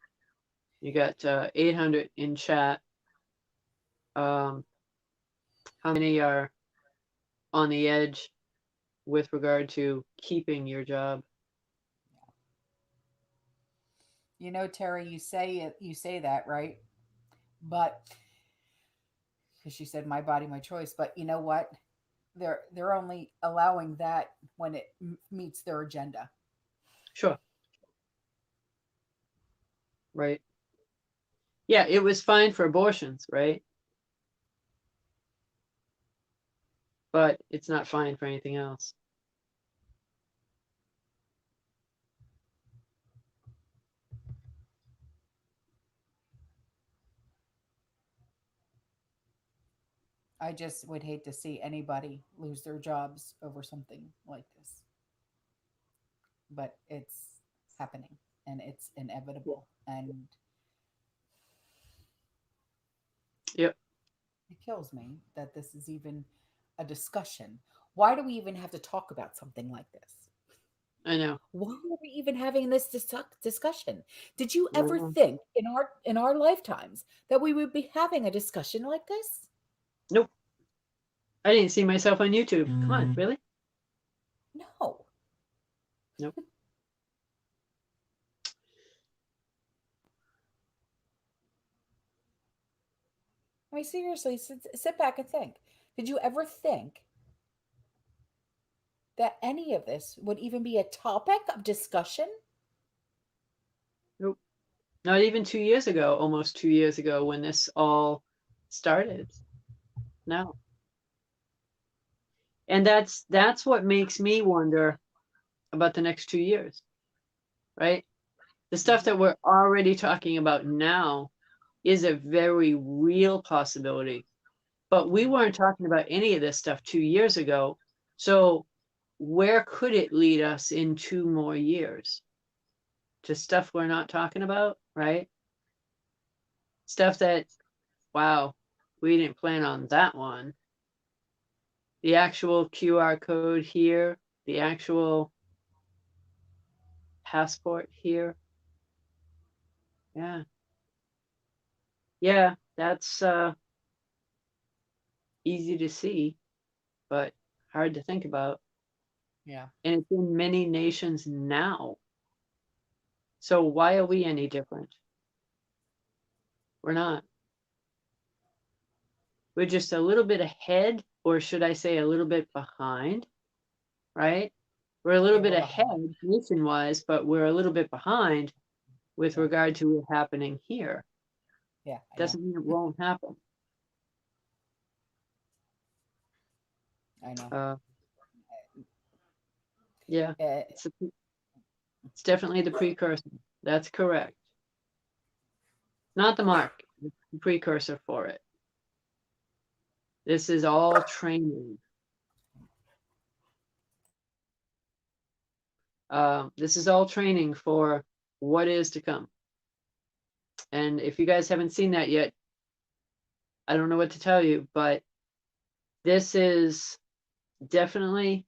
you got 800 in chat. Um, how many are on the edge with regard to keeping your job?
Terry, you say that, right? But because she said my body, my choice. But you know what? They're only allowing that when it meets their agenda.
Sure. Right. Yeah, it was fine for abortions, right? But it's not fine for anything else.
I just would hate to see anybody lose their jobs over something like this, but it's happening and it's inevitable. And
Yep,
it kills me that this is even a discussion. Why do we even have to talk about something like this?
I know.
Why are we even having this discussion? Did you ever
Mhm.
think in our lifetimes that we would be having a discussion like this?
Nope. I didn't see myself on YouTube. Come on, really?
No.
Nope.
I mean, seriously, sit back and think. Did you ever think that any of this would even be a topic of discussion?
Nope. Not even 2 years ago, almost 2 years ago, when this all started. No. And that's what makes me wonder about the next 2 years, right? The stuff
Mhm.
that we're already talking about now is a very real possibility. But we
Mhm.
weren't talking about any of this stuff 2 years ago. So where could it lead us in 2 more years? To stuff we're not talking about, right? Stuff that, wow, we didn't plan on that one. The actual QR code here, the actual passport here. Yeah. Yeah, that's easy to see, but hard to think about.
Yeah.
And it's in many nations now. So why are we any different? We're not. We're just a little bit ahead, or should I say a little bit behind, right? We're a little
Yeah,
bit
we're behind.
ahead nation wise, but we're a little bit behind with
Yeah.
regard to what's happening here.
Yeah, I know.
Doesn't mean it won't happen.
I know.
Uh, yeah,
Uh,
it's, a, it's definitely the precursor. That's correct. Not the mark, it's the precursor for it. This is all training. This is all training for what is to come. And if you guys haven't seen that yet, I don't know what to tell you, but this is definitely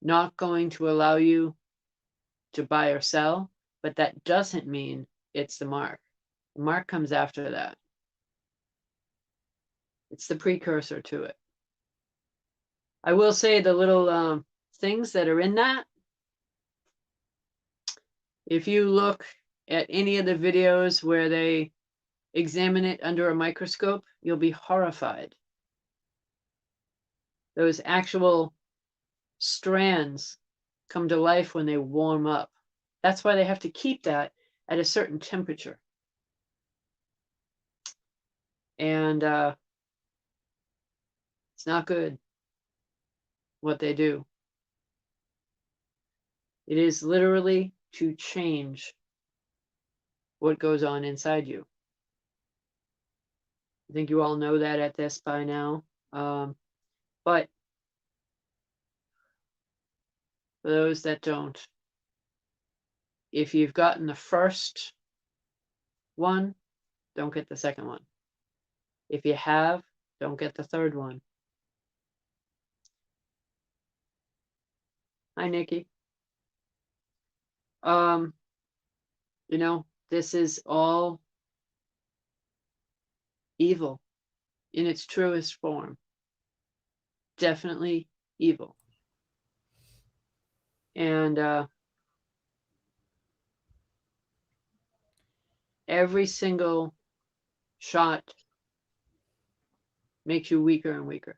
not going to allow you to buy or sell, but that doesn't mean it's the mark. The mark comes after that. It's the precursor to it. I will say the little things that are in that, if you look at any of the videos where they examine it under a microscope, you'll be horrified. Those actual strands come to life when they warm up. That's why they have to keep that at a certain temperature. And it's not good what they do. It is literally to change what goes on inside you. I think you all know that at this by now. But for those that don't, if you've gotten the first one, don't get the second one. If you have, don't get the third one. Hi, Nikki. Um, this is all evil in its truest form. Definitely evil. And every single shot makes you weaker and weaker.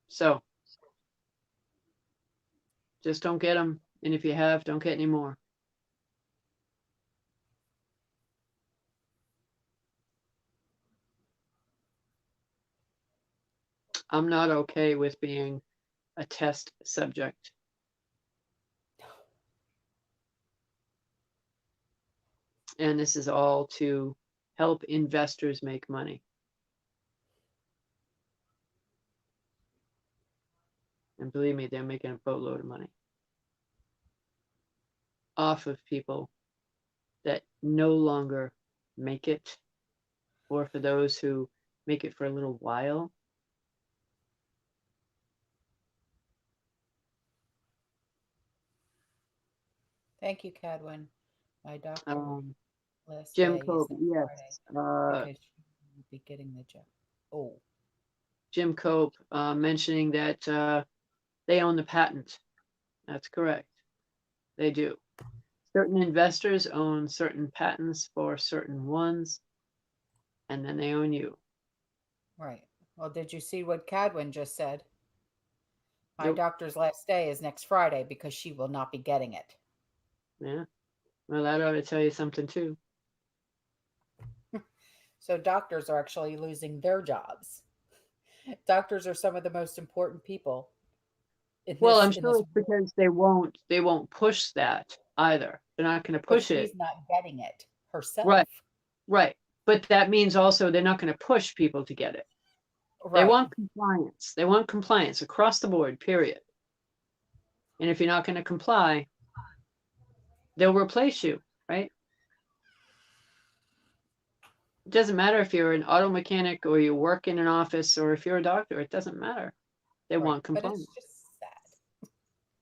So just don't get them. And if you have, don't get any more. I'm not okay with being a test subject. And this is all to help investors make money. And believe me, they're making a boatload of money off of people that no longer make it, or for those who make it for a little while.
Thank you, Cadwin. My doctor
Um,
last
Jim
day is
Cope,
next Friday
yes.
because she will be getting the job. Oh,
Jim Cope mentioning that they own the patent. That's correct. They do. Certain investors own certain patents for certain ones, and then they own you.
right. Well, did you see what Cadwin just said? My
Nope.
doctor's last day is next Friday because she will not be getting it.
Yeah. Well, that ought to tell you something too.
So doctors are actually losing their jobs. Doctors are some of the most important people in
Well,
this
I'm
in
sure
this
it's
world,
because they won't push that either. They're not going to
but
push it.
she's not getting it herself.
Right. Right. But that means also they're not going to push people to get it. They
Right.
want compliance. They want compliance across the board, period. And if you're not going to comply, they'll replace you, right? It doesn't matter if you're an auto mechanic or you work in an office or if you're a doctor, it doesn't matter. They
Right.
want
But it's
compliance.
just sad.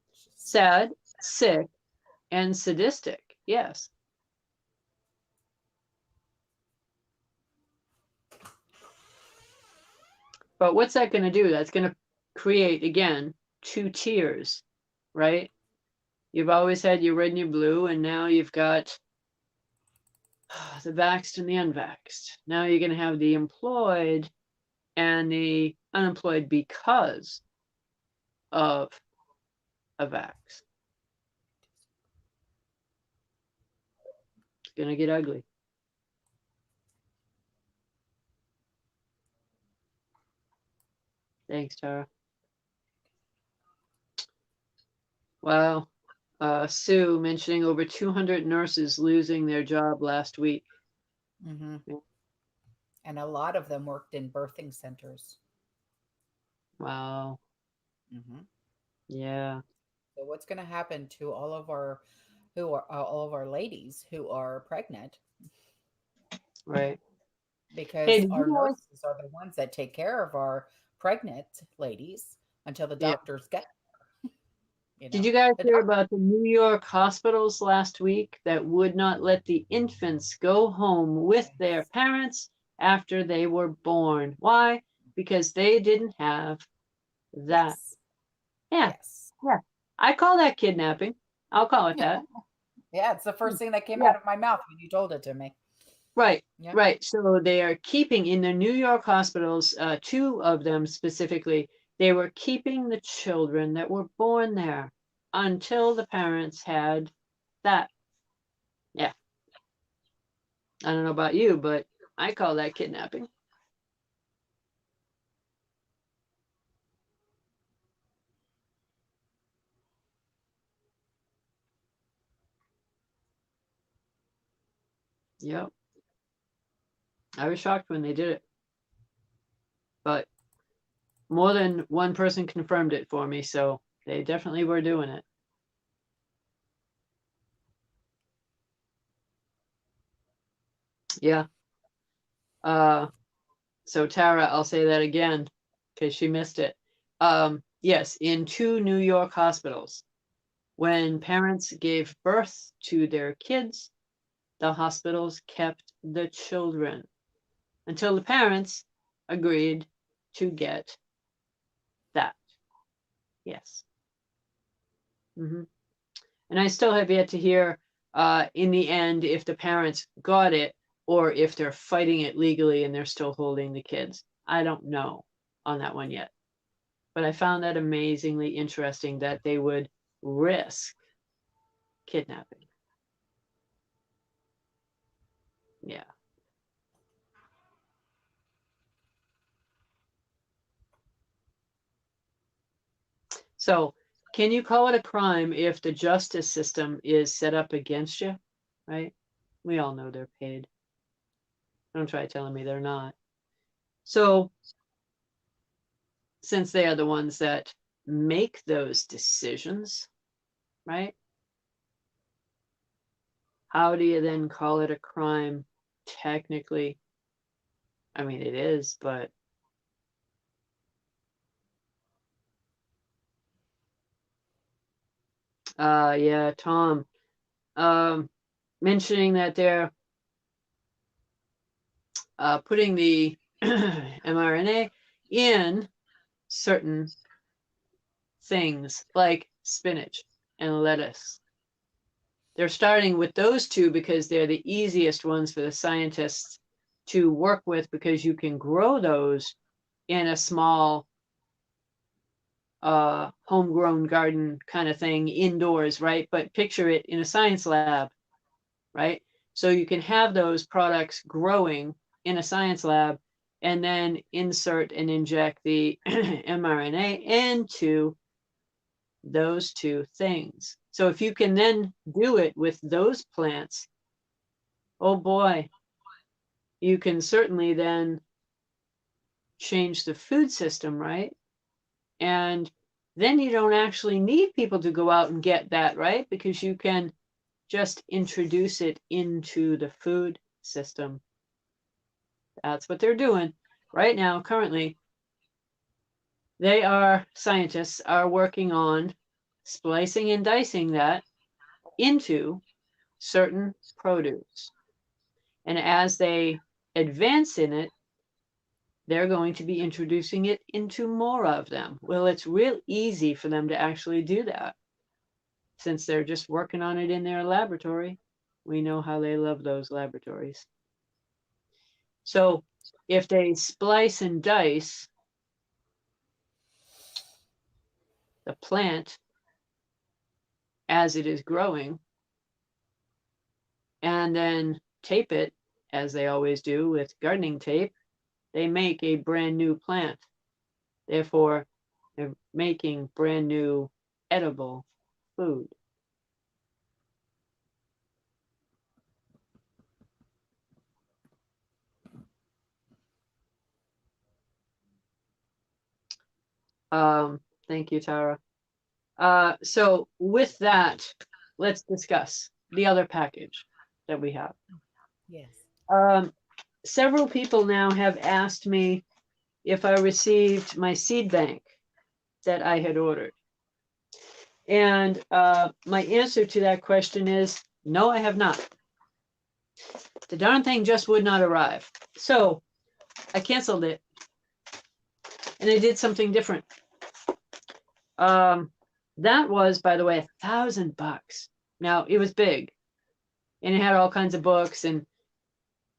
It's just sad.
Sad, sick, and sadistic. Yes. But what's that going to do? That's going to create, again, two tiers, right? You've always had your red and your blue, and now you've got the vaxxed and the unvaxxed. Now you're going to have the employed and the unemployed because of a vax. It's going to get ugly. Thanks, Tara. Wow. Sue mentioning over 200 nurses losing their job last week.
Hmm. And a lot of them worked in birthing centers.
Wow.
Hmm.
Yeah.
So what's going to happen to all of our ladies who are pregnant?
Right. Hey,
Because
did you
our
know?
nurses are the ones that take care of our pregnant ladies until the
Yeah.
doctors get there, you
Did
know.
you guys
The
hear
doc-
about the New York hospitals last week that would not let the infants go home with their
yes.
parents after they were born? Why? Because they didn't have that.
Yes.
Yeah.
Yes.
Yeah. I call that kidnapping. I'll call it
Yeah.
that.
Yeah, it's the first thing that came
Yeah.
out of my mouth when you told it to me.
Right.
Yeah.
Right. So they are keeping in the New York hospitals, two of them specifically, they were keeping the children that were born there until the parents had that. Yeah. I don't know about you, but I call that kidnapping. Yep. I was shocked when they did it, but more than one person confirmed it for me, so they definitely were doing it. Yeah. Uh, so Tara, I'll say that again because she missed it. Yes, in two New York hospitals, when parents gave birth to their kids, the hospitals kept the children until the parents agreed to get that. Yes. Hmm. And I still have yet to hear in the end if the parents got it or if they're fighting it legally and they're still holding the kids. I don't know on that one yet. But I found that amazingly interesting that they would risk kidnapping. Yeah. So can you call it a crime if the justice system is set up against you? Right? We all know they're paid. Don't try telling me they're not. So since they are the ones that make those decisions, right? How do you then call it a crime technically? I mean, it is, but yeah, Tom, mentioning that they're putting the mRNA in certain things like spinach and lettuce. They're starting with those two because they're the easiest ones for the scientists to work with, because you can grow those in a small homegrown garden kind of thing indoors, right? But picture it in a science lab, right? So you can have those products growing in a science lab and then insert and inject the mRNA into those two things. So if you can then do it with those plants, oh boy, you can certainly then change the food system, right? And then you don't actually need people to go out and get that, right? Because you can just introduce it into the food system. That's what they're doing right now. Currently, scientists are working on splicing and dicing that into certain produce. And as they advance in it, they're going to be introducing it into more of them. Well, it's real easy for them to actually do that since they're just working on it in their laboratory. We know how they love those laboratories. So if they splice and dice the plant as it is growing and then tape it, as they always do with gardening tape, they make a brand new plant. Therefore, they're making brand new edible food. Thank you, Tara. So with that, let's discuss the other package that we have.
Yes.
Several people now have asked me if I received my seed bank that I had ordered. And my answer to that question is no, I have not. The darn thing just would not arrive. So I canceled it and I did something different. That was, by the way, $1,000. Now it was big and it had all kinds of books and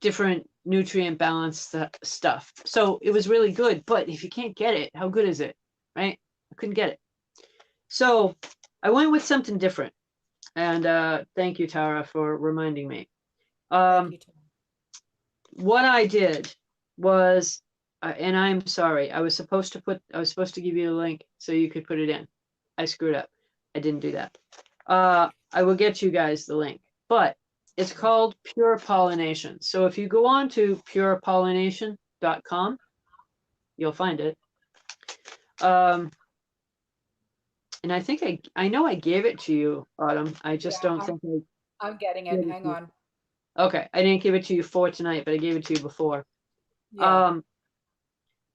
different nutrient balance stuff. So it was really good, but if you can't get it, how good is it? Right? I couldn't get it. So I went with something different. And thank you, Tara, for reminding me.
Thank you, Tom.
What I did was, and I'm sorry, I was supposed to give you a link so you could put it in. I screwed up. I didn't do that. I will get you guys the link, but it's called Pure Pollination. So if you go on to purepollination.com, you'll find it. And I think I know I gave it to you, Autumn. I just don't think
I'm getting
I
it.
gave it
Hang
to you.
on.
Okay, I didn't give it to you for tonight, but I gave it to you before.
Yeah.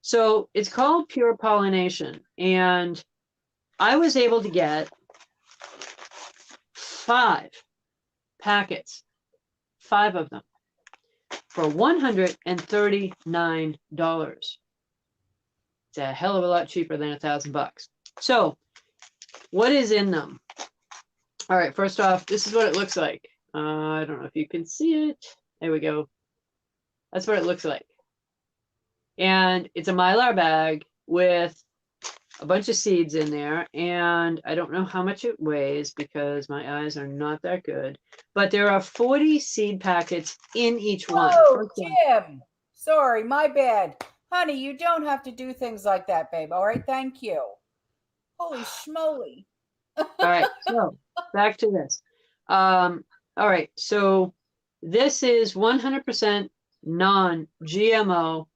So it's called Pure Pollination, and I was able to get 5 packets, 5 of them, for $139. It's a hell of a lot cheaper than $1,000. So what is in them? All right, first off, this is what it looks like. I don't know if you can see it. There we go. That's what it looks like. And it's a Mylar bag with a bunch of seeds in there. And I don't know how much it weighs because my eyes are not that good. But there are 40 seed packets in each one.
Oh, Jim. Sorry, my bad. Honey, you don't have to do things like that, babe. All right, thank you. Holy schmoly.
All right, so back to this. All right, so this is 100% non-GMO,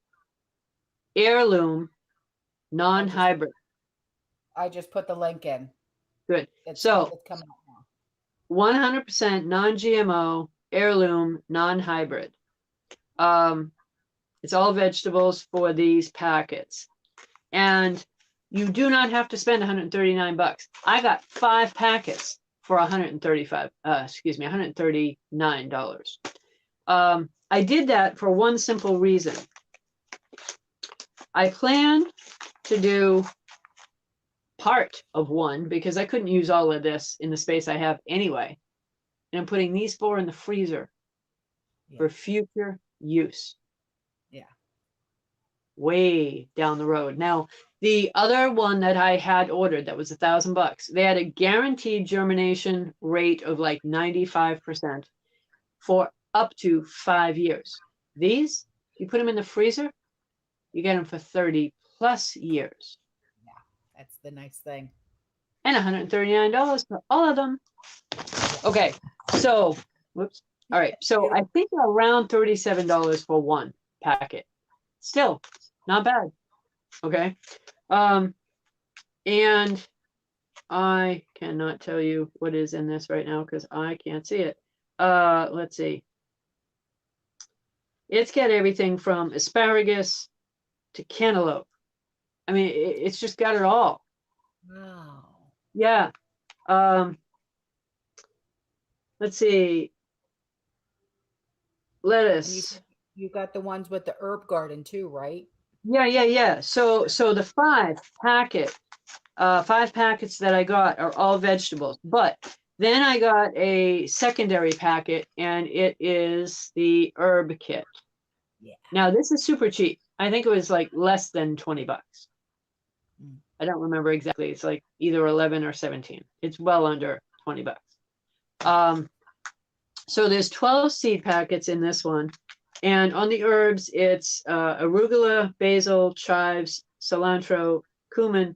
heirloom,
I just
non-hybrid.
I just put the link in.
Good.
It's
So
it's coming up now.
100% non-GMO, heirloom, non-hybrid. It's all vegetables for these packets. And you do not have to spend 139 bucks. I got 5 packets for $139. I did that for one simple reason. I plan to do part of one because I couldn't use all of this in the space I have anyway. And I'm putting these 4 in the freezer
Yeah.
for future use.
Yeah.
Way down the road. Now, the other one that I had ordered that was $1,000, they had a guaranteed germination rate of like 95% for up to 5 years. These, you put them in the freezer, you get them for 30 plus years.
Yeah. That's the nice thing.
And $139 for all of them. Okay, so, whoops. All right, so I think around $37 for one packet. Still, not bad. Okay. And I cannot tell you what is in this right now because I can't see it. Let's see. It's got everything from asparagus to cantaloupe. I mean, it's just got it all.
Wow.
Yeah. Let's see.
And
Lettuce.
you got the ones with the herb garden too, right?
Yeah. So the 5 packets that I got are all vegetables, but then I got a secondary packet and it is the herb kit.
Yeah.
Now this is super cheap. I think it was like less than 20 bucks.
Mm.
I don't remember exactly. It's like either 11 or 17. It's well under 20 bucks. So there's 12 seed packets in this one. And on the herbs, it's arugula, basil, chives, cilantro, cumin,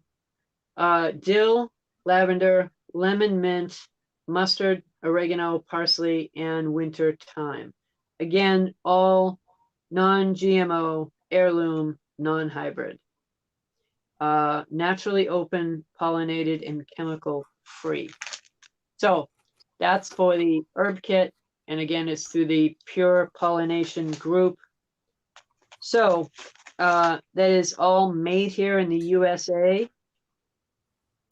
dill, lavender, lemon mint, mustard, oregano, parsley, and winter thyme. Again, all non-GMO, heirloom, non-hybrid. Naturally open, pollinated, and chemical free. So that's for the herb kit. And again, it's through the Pure Pollination Group. So that is all made here in the USA.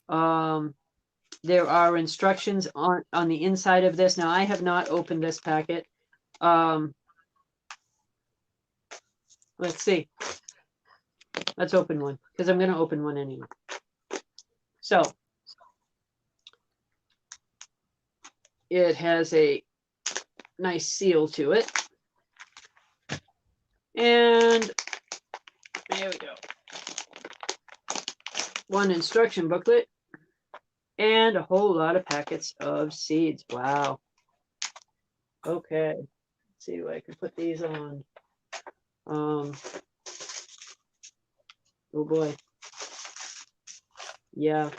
There are instructions on the inside of this. Now, I have not opened this packet. Let's see. Let's open one because I'm going to open one anyway. So it has a nice seal to it. And there we go. One instruction booklet and a whole lot of packets of seeds. Wow. Okay. Let's see if I can put these on. Oh boy. Yeah.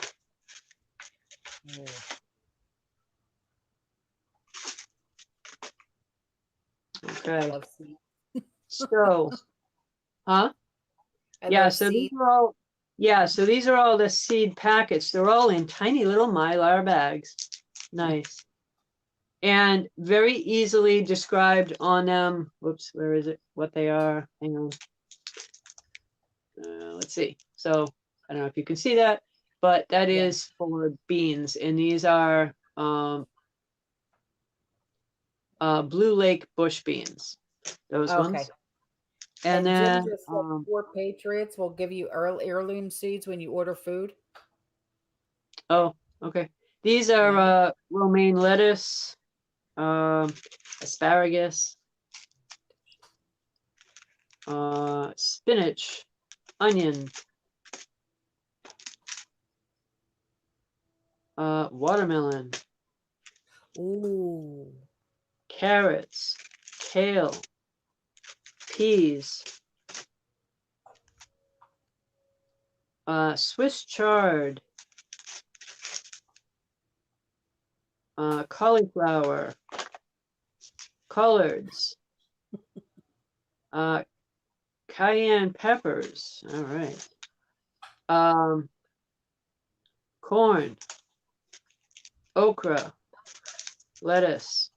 Okay.
Love seed.
So, huh?
I
Yeah,
love
so these
seed.
are all, yeah, so these are all the seed packets. They're all in tiny little Mylar bags. Nice. And very easily described on them. Whoops, where is it? What they are. Hang on. Let's see. So I don't know if you can see that, but that
Yeah.
is for beans. And these are Blue Lake bush beans. Those
Okay.
ones. And
And Jim
then,
just said 4 Patriots will give you heirloom seeds when you order food.
oh, okay. These are
Yeah.
romaine lettuce, asparagus, spinach, onion, watermelon,
Ooh.
carrots, kale, peas, Swiss chard, cauliflower, collards, cayenne peppers. All right. Corn, okra, lettuce.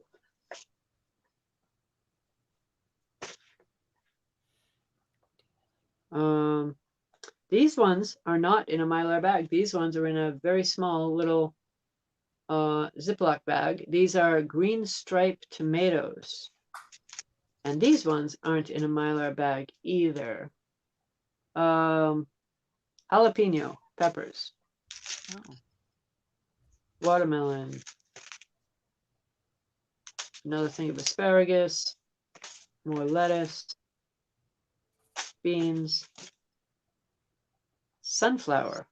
These ones are not in a Mylar bag. These ones are in a very small little Ziploc bag. These are green striped tomatoes. And these ones aren't in a Mylar bag either. Jalapeno peppers.
Oh.
Watermelon. Another thing of asparagus. More lettuce. Beans. Sunflower.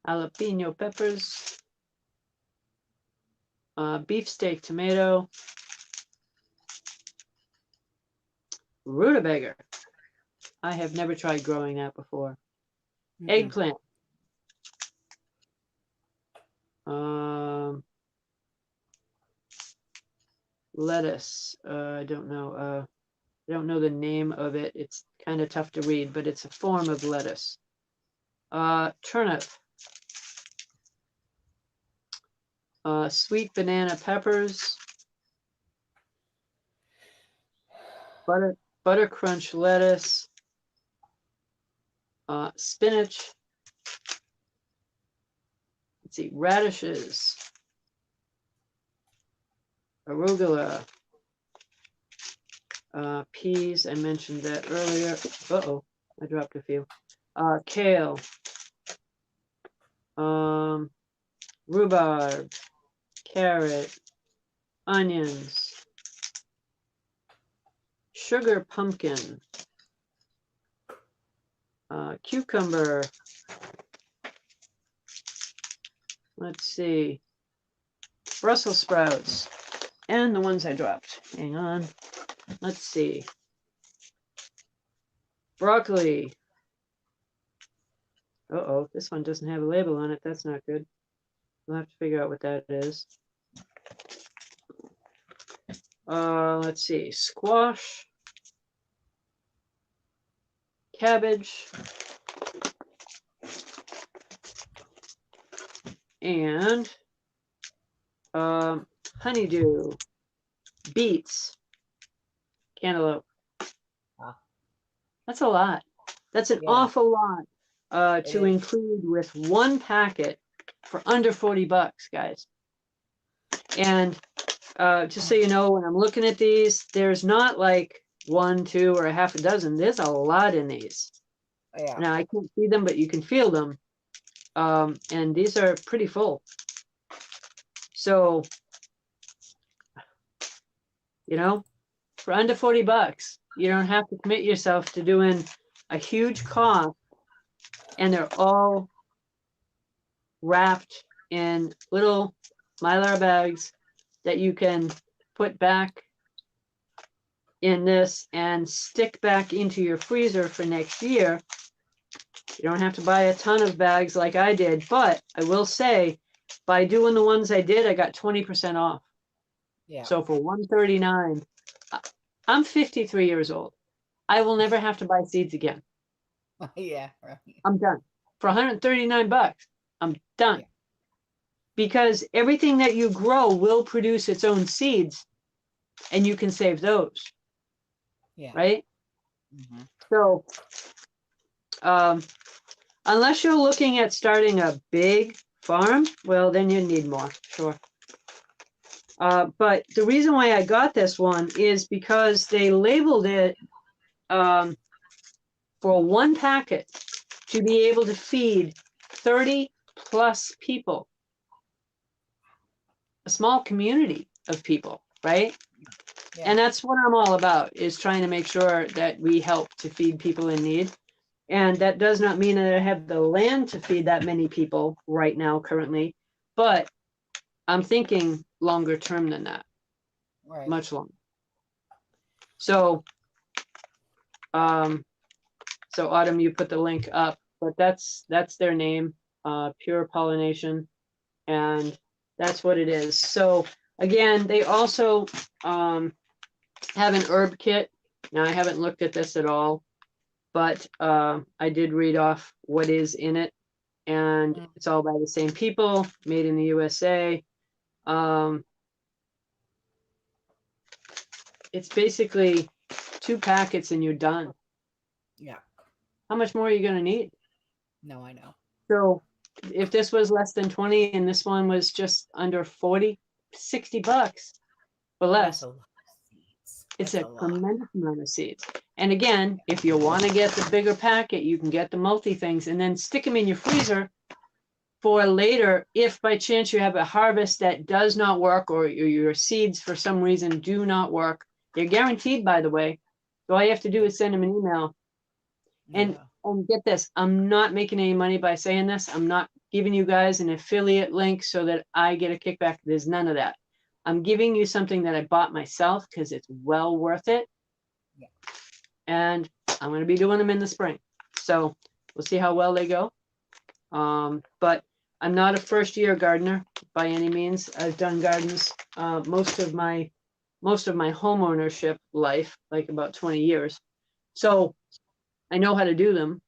Jalapeno peppers. Beefsteak tomato. Rutabaga. I have never tried growing that before. Eggplant. Lettuce. I don't know. I don't know the name of it. It's kind of tough to read, but it's a form of lettuce. Turnip. Sweet banana peppers. Butter crunch lettuce. Spinach. Let's see, radishes. Arugula. Peas, I mentioned that earlier. Uh-oh, I dropped a few. Kale. Rhubarb. Carrot. Onions. Sugar pumpkin. Cucumber. Let's see. Brussels sprouts. And the ones I dropped. Hang on. Let's see. Broccoli. Uh-oh, this one doesn't have a label on it. That's not good. We'll have to figure out what that is. Let's see. Squash. Cabbage. And honeydew. Beets. Cantaloupe.
Wow.
That's a lot. That's an awful lot to include with one packet for under 40 bucks, guys. And just so you know, when I'm looking at these, there's not like 1, 2, or a half a dozen. There's a lot in these.
Yeah.
Now, I can't see them, but you can feel them. And these are pretty full. So, you know, for under 40 bucks, you don't have to commit yourself to doing a huge cost, and they're all wrapped in little Mylar bags that you can put back in this and stick back into your freezer for next year. You don't have to buy a ton of bags like I did, but I will say, by doing the ones I did, I got 20% off.
Yeah.
So for $139, I'm 53 years old. I will never have to buy seeds again.
Yeah, right.
I'm done. For 139 bucks, I'm done.
Yeah.
Because everything that you grow will produce its own seeds, and you can save those.
Yeah.
Right? So, unless you're looking at starting a big farm, well, then you need more, sure. But the reason why I got this one is because they labeled it for one packet to be able to feed 30 plus people. A small community of people, right?
Yeah.
And that's what I'm all about, is trying to make sure that we help to feed people in need. And that does not mean that I have the land to feed that many people right now, currently, but I'm thinking longer term than that,
Right.
much longer. So, so Autumn, you put the link up, but that's their name, Pure Pollination, and that's what it is. So again, they also have an herb kit. Now I haven't looked at this at all, but I did read off what is in it, and it's all by the same people, made in the USA. It's basically 2 packets and you're done.
Yeah.
How much more are you going to need?
No, I know.
So if this was less than 20 and this one was just under 40, $60 or less.
That's a lot of seeds.
It's
That's
a
a lot.
tremendous amount of seeds. And again, if you want to get the bigger packet, you can get the multi things and then stick them in your freezer for later. If by chance you have a harvest that does not work, or your seeds for some reason do not work, they're guaranteed, by the way. So all you have to do is send them an email. And get this, I'm not making any money by saying this. I'm not giving you guys an affiliate link so that I get a kickback. There's none of that. I'm giving you something that I bought myself because it's well worth it.
Yeah.
And I'm going to be doing them in the spring. So we'll see how well they go. But I'm not a first-year gardener by any means. I've done gardens most of my home ownership life, like about 20 years. So I know how to do them.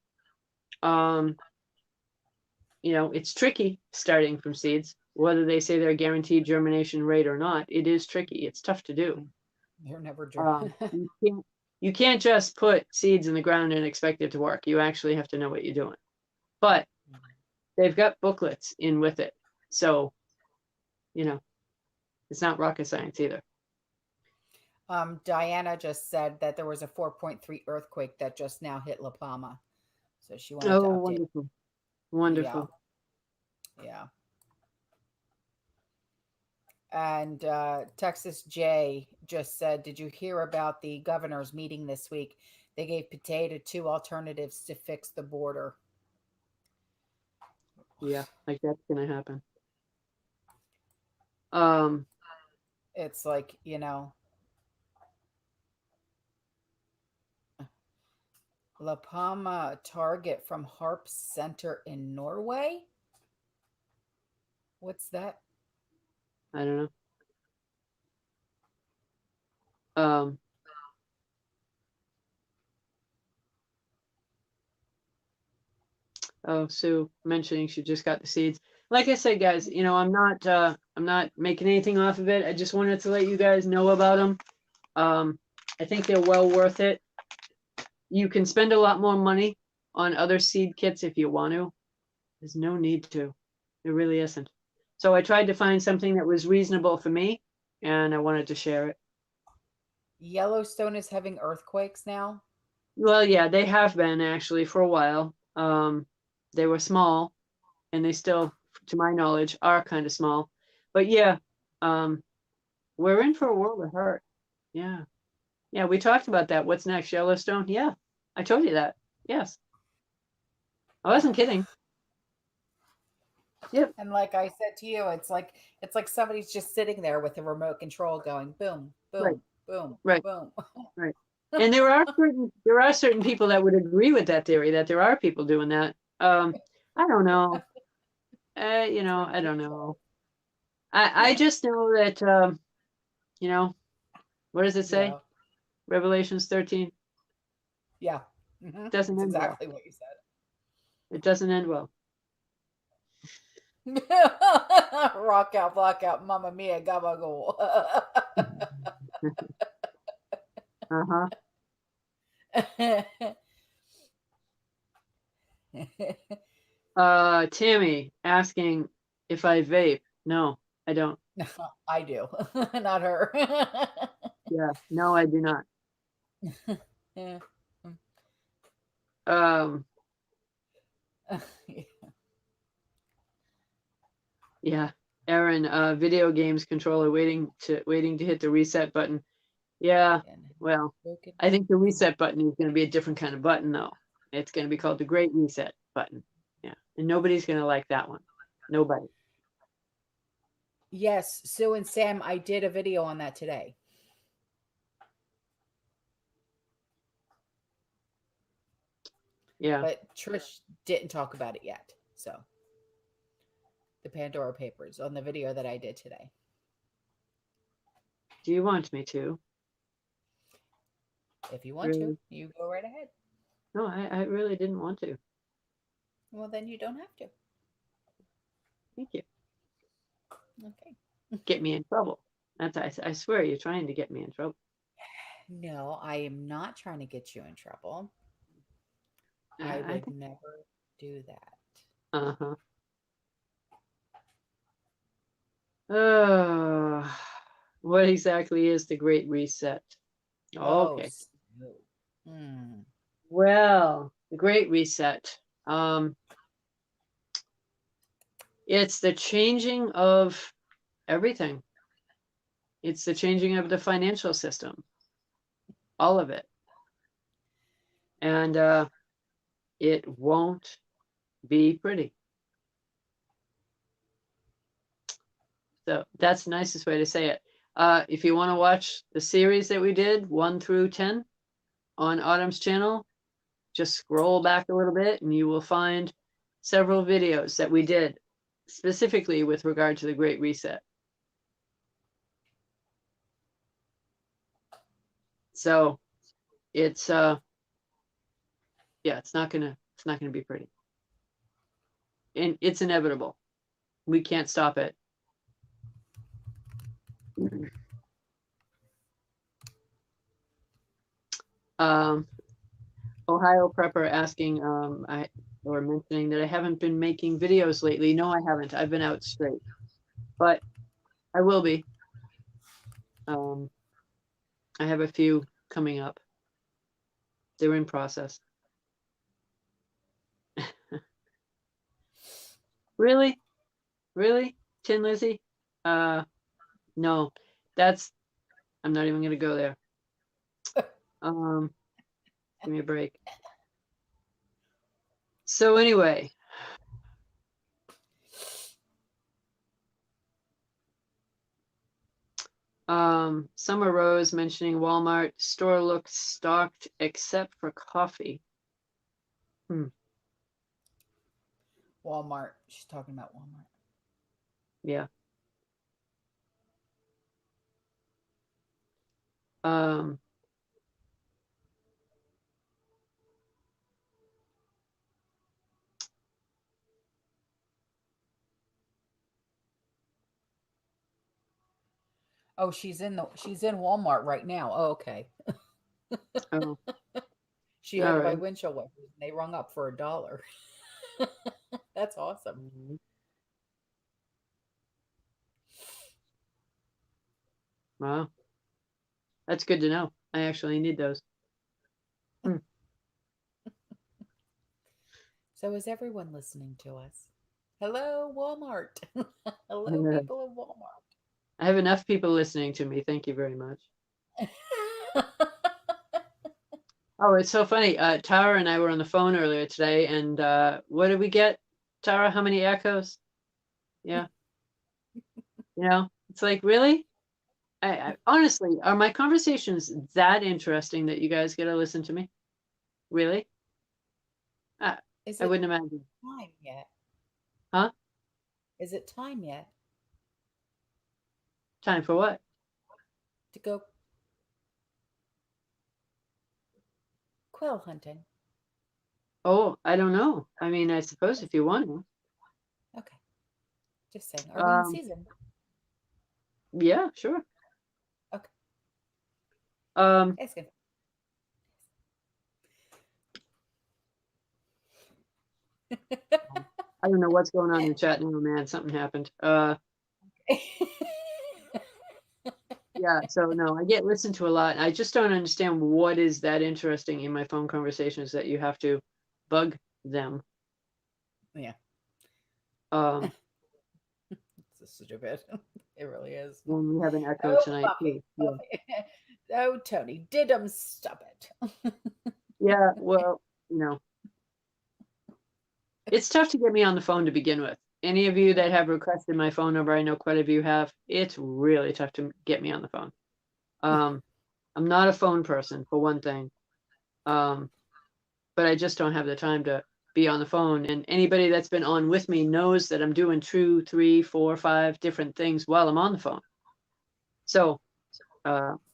You know, it's tricky starting from seeds, whether they say they're guaranteed germination rate or not. It is tricky. It's tough to do.
They're never
You can't just put seeds in the ground and expect it to work. You actually have to know what you're doing. But they've got booklets in with it. So, you know, it's not rocket science either.
Diana just said that there was a 4.3 earthquake that just now hit La Palma. So she wanted to update.
Wonderful. Wonderful.
Yeah. And Texas J just said, did you hear about the governor's meeting this week? They gave Potato 2 alternatives to fix the border.
Yeah, like that's going to happen.
It's like, you know, La Palma target from Harp Center in Norway? What's that?
I don't know. Oh, Sue mentioning she just got the seeds. Like I said, guys, you know, I'm not making anything off of it. I just wanted to let you guys know about them. I think they're well worth it. You can spend a lot more money on other seed kits if you want to. There's no need to. There really isn't. So I tried to find something that was reasonable for me, and I wanted to share it.
Yellowstone is having earthquakes now?
Well, yeah, they have been actually for a while. They were small, and they still, to my knowledge, are kind of small. But yeah, we're in for a world of hurt. Yeah. Yeah, we talked about that. What's next, Yellowstone? Yeah, I told you that. Yes. I wasn't kidding. Yep.
And like I said to you, it's like somebody's just sitting there with a remote control going boom, boom,
Right.
boom,
Right.
boom.
Right. And there are certain people that would agree with that theory, that there are people doing that. I don't know. You know, I don't know. I just know that you know, what does it say?
Yeah.
Revelations 13.
Yeah.
Doesn't
That's
end well.
exactly what you said.
It doesn't end well.
Rock out, block out, Mamma Mia, gabagool.
Uh-huh. Tammy asking if I vape. No, I don't.
I do. Not her.
Yeah, no, I do not.
Yeah.
Yeah. Aaron, video games controller waiting to hit the reset button. Yeah, well, I think the reset button is going to be a different kind of button, though. It's going to be called the Great Reset button. Yeah, and nobody's going to like that one. Nobody.
Yes, Sue and Sam, I did a video on that today.
Yeah.
But Trish didn't talk about it yet. So the Pandora Papers on the video that I did today.
Do you want me to?
If you want to,
Really?
you go right ahead.
No, I really didn't want to.
Well, then you don't have to.
Thank you.
Okay.
Get me in trouble. I swear you're trying to get me in trouble.
No, I am not trying to get you in trouble. I
I
would
think.
never do that.
Uh-huh. Uh, what exactly is the Great Reset?
Oh,
Okay.
no. Hmm.
Well, the Great Reset. It's the changing of everything. It's the changing of the financial system, all of it. And it won't be pretty. So that's the nicest way to say it. If you want to watch the series that we did, 1 through 10, on Autumn's channel, just scroll back a little bit and you will find several videos that we did specifically with regard to the Great Reset. So it's yeah, it's not gonna be pretty. And it's inevitable. We can't stop it. Um, Ohio Prepper asking, or mentioning that I haven't been making videos lately. No, I haven't. I've been out straight, but I will be. I have a few coming up. They're in process. Really? Really? Tin Lizzie? No, that's, I'm not even gonna go there. Give me a break. So anyway, Summer Rose mentioning Walmart store looks stocked except for coffee.
Walmart. She's talking about Walmart.
Yeah. Um,
Oh, she's in Walmart right now. Oh, okay.
oh,
She had
all
to buy
right.
windshield wipers and they rung up for $1. That's awesome.
Mhm. Wow, that's good to know. I actually need those. Hmm.
So is everyone listening to us? Hello, Walmart. Hello, people of Walmart.
I have enough people listening to me. Thank you very much. Oh, it's so funny. Tara and I were on the phone earlier today, and what did we get? Tara, how many echoes? Yeah, it's like, really? I honestly, are my conversations that interesting that you guys get to listen to me? Really? Uh,
Is
I
it
wouldn't imagine.
time yet?
Huh?
Is it time yet
Time for what?
to go quail hunting?
Oh, I don't know. I mean, I suppose if you want to.
Okay, just saying. Are we in
Um,
season?
yeah, sure.
Okay,
Um,
asking.
I don't know what's going on in chat now, man. Something happened. Yeah, so no, I get listened to a lot. I just don't understand what is that interesting in my phone conversations that you have to bug them.
Yeah,
Um,
it's stupid. It really is.
when we have an echo
Oh,
tonight
Buffy,
too. Yeah.
Buffy. Oh, Tony, did stop it?
Yeah, well, it's tough to get me on the phone to begin with. Any of you that have requested my phone number, I know quite a few have. It's really tough to get me on the phone. I'm not a phone person, for one thing. Um, but I just don't have the time to be on the phone. And anybody that's been on with me knows that I'm doing 2, 3, 4, 5 different things while I'm on the phone. So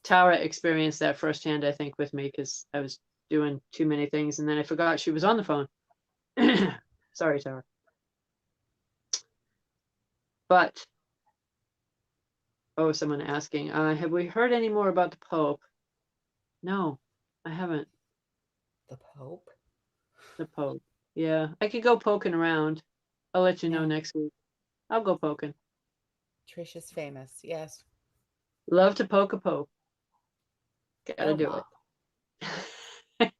Tara experienced that firsthand, I think, with me, because I was doing too many things and then I forgot she was on the phone. Sorry, Tara. But, oh, someone asking, have we heard any more about the Pope? No, I haven't.
The Pope?
The Pope. Yeah, I could go poking around. I'll let you know
Yeah.
next week. I'll go poking.
Trish is famous. Yes.
Love to poke a Pope. Gotta
Oh,
do
Ma.
it.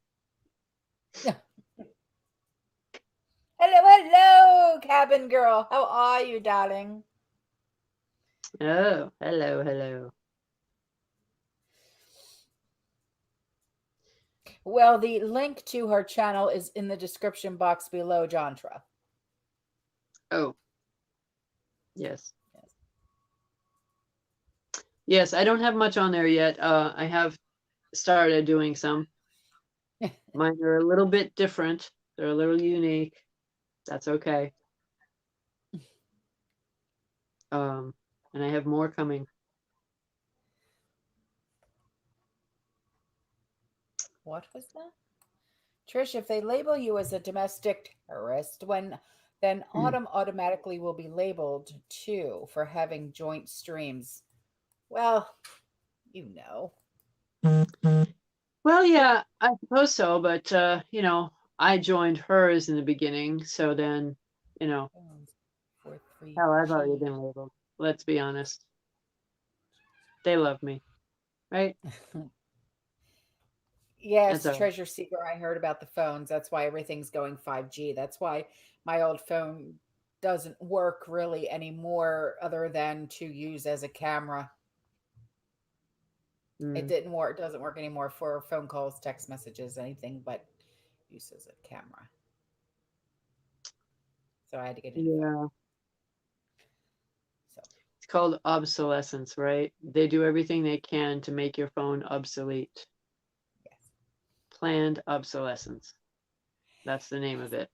Hello, hello, cabin girl. How are you, darling?
Oh, hello, hello.
Well, the link to her channel is in the description box below, Jantra.
Oh, yes.
Yes.
Yes, I don't have much on there yet. I have started doing some. Mine are a little bit different. They're a little unique. That's okay. And I have more coming.
What was that? Trish, if they label you as a domestic terrorist, then Autumn automatically will be labeled too for having joint streams. Well, you know.
Well, yeah, I suppose so, but I joined hers in the beginning, so then, you know,
Four, three,
hell, I've already
G.
been labeled. Let's be honest. They love me, right? That's
Yes,
all.
Treasure Seeker. I heard about the phones. That's why everything's going 5G. That's why my old phone doesn't work really anymore, other than to use as a camera. It
Mm,
didn't work, doesn't work anymore for phone calls, text messages, anything but use as a camera. So I had to get a new phone.
yeah,
So,
it's called obsolescence, right? They do everything they can to make your phone obsolete.
yes.
Planned obsolescence. That's the name of it.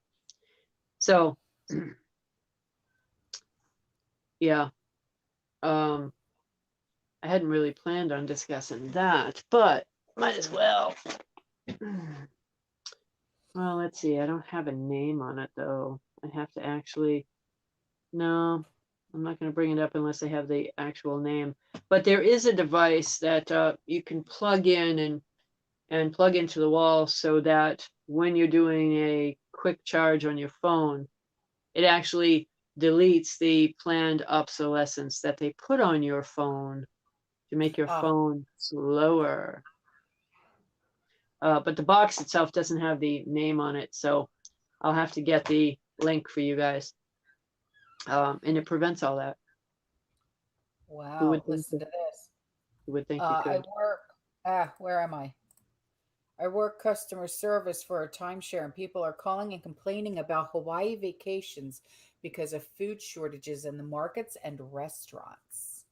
So, yeah, um, I hadn't really planned on discussing that, but might as well. Well, let's see. I don't have a name on it though. I have to actually. No, I'm not going to bring it up unless I have the actual name. But there is a device that you can plug in and plug into the wall so that when you're doing a quick charge on your phone, it actually deletes the planned obsolescence that they put on your phone to make your
Ah,
phone slower. But the box itself doesn't have the name on it, so I'll have to get the link for you guys. And it prevents all that. Who
wow.
would think
Listen
that,
to this.
who would think you
I
could?
work, where am I? I work customer service for a timeshare, and people are calling and complaining about Hawaii vacations because of food shortages in the markets and restaurants.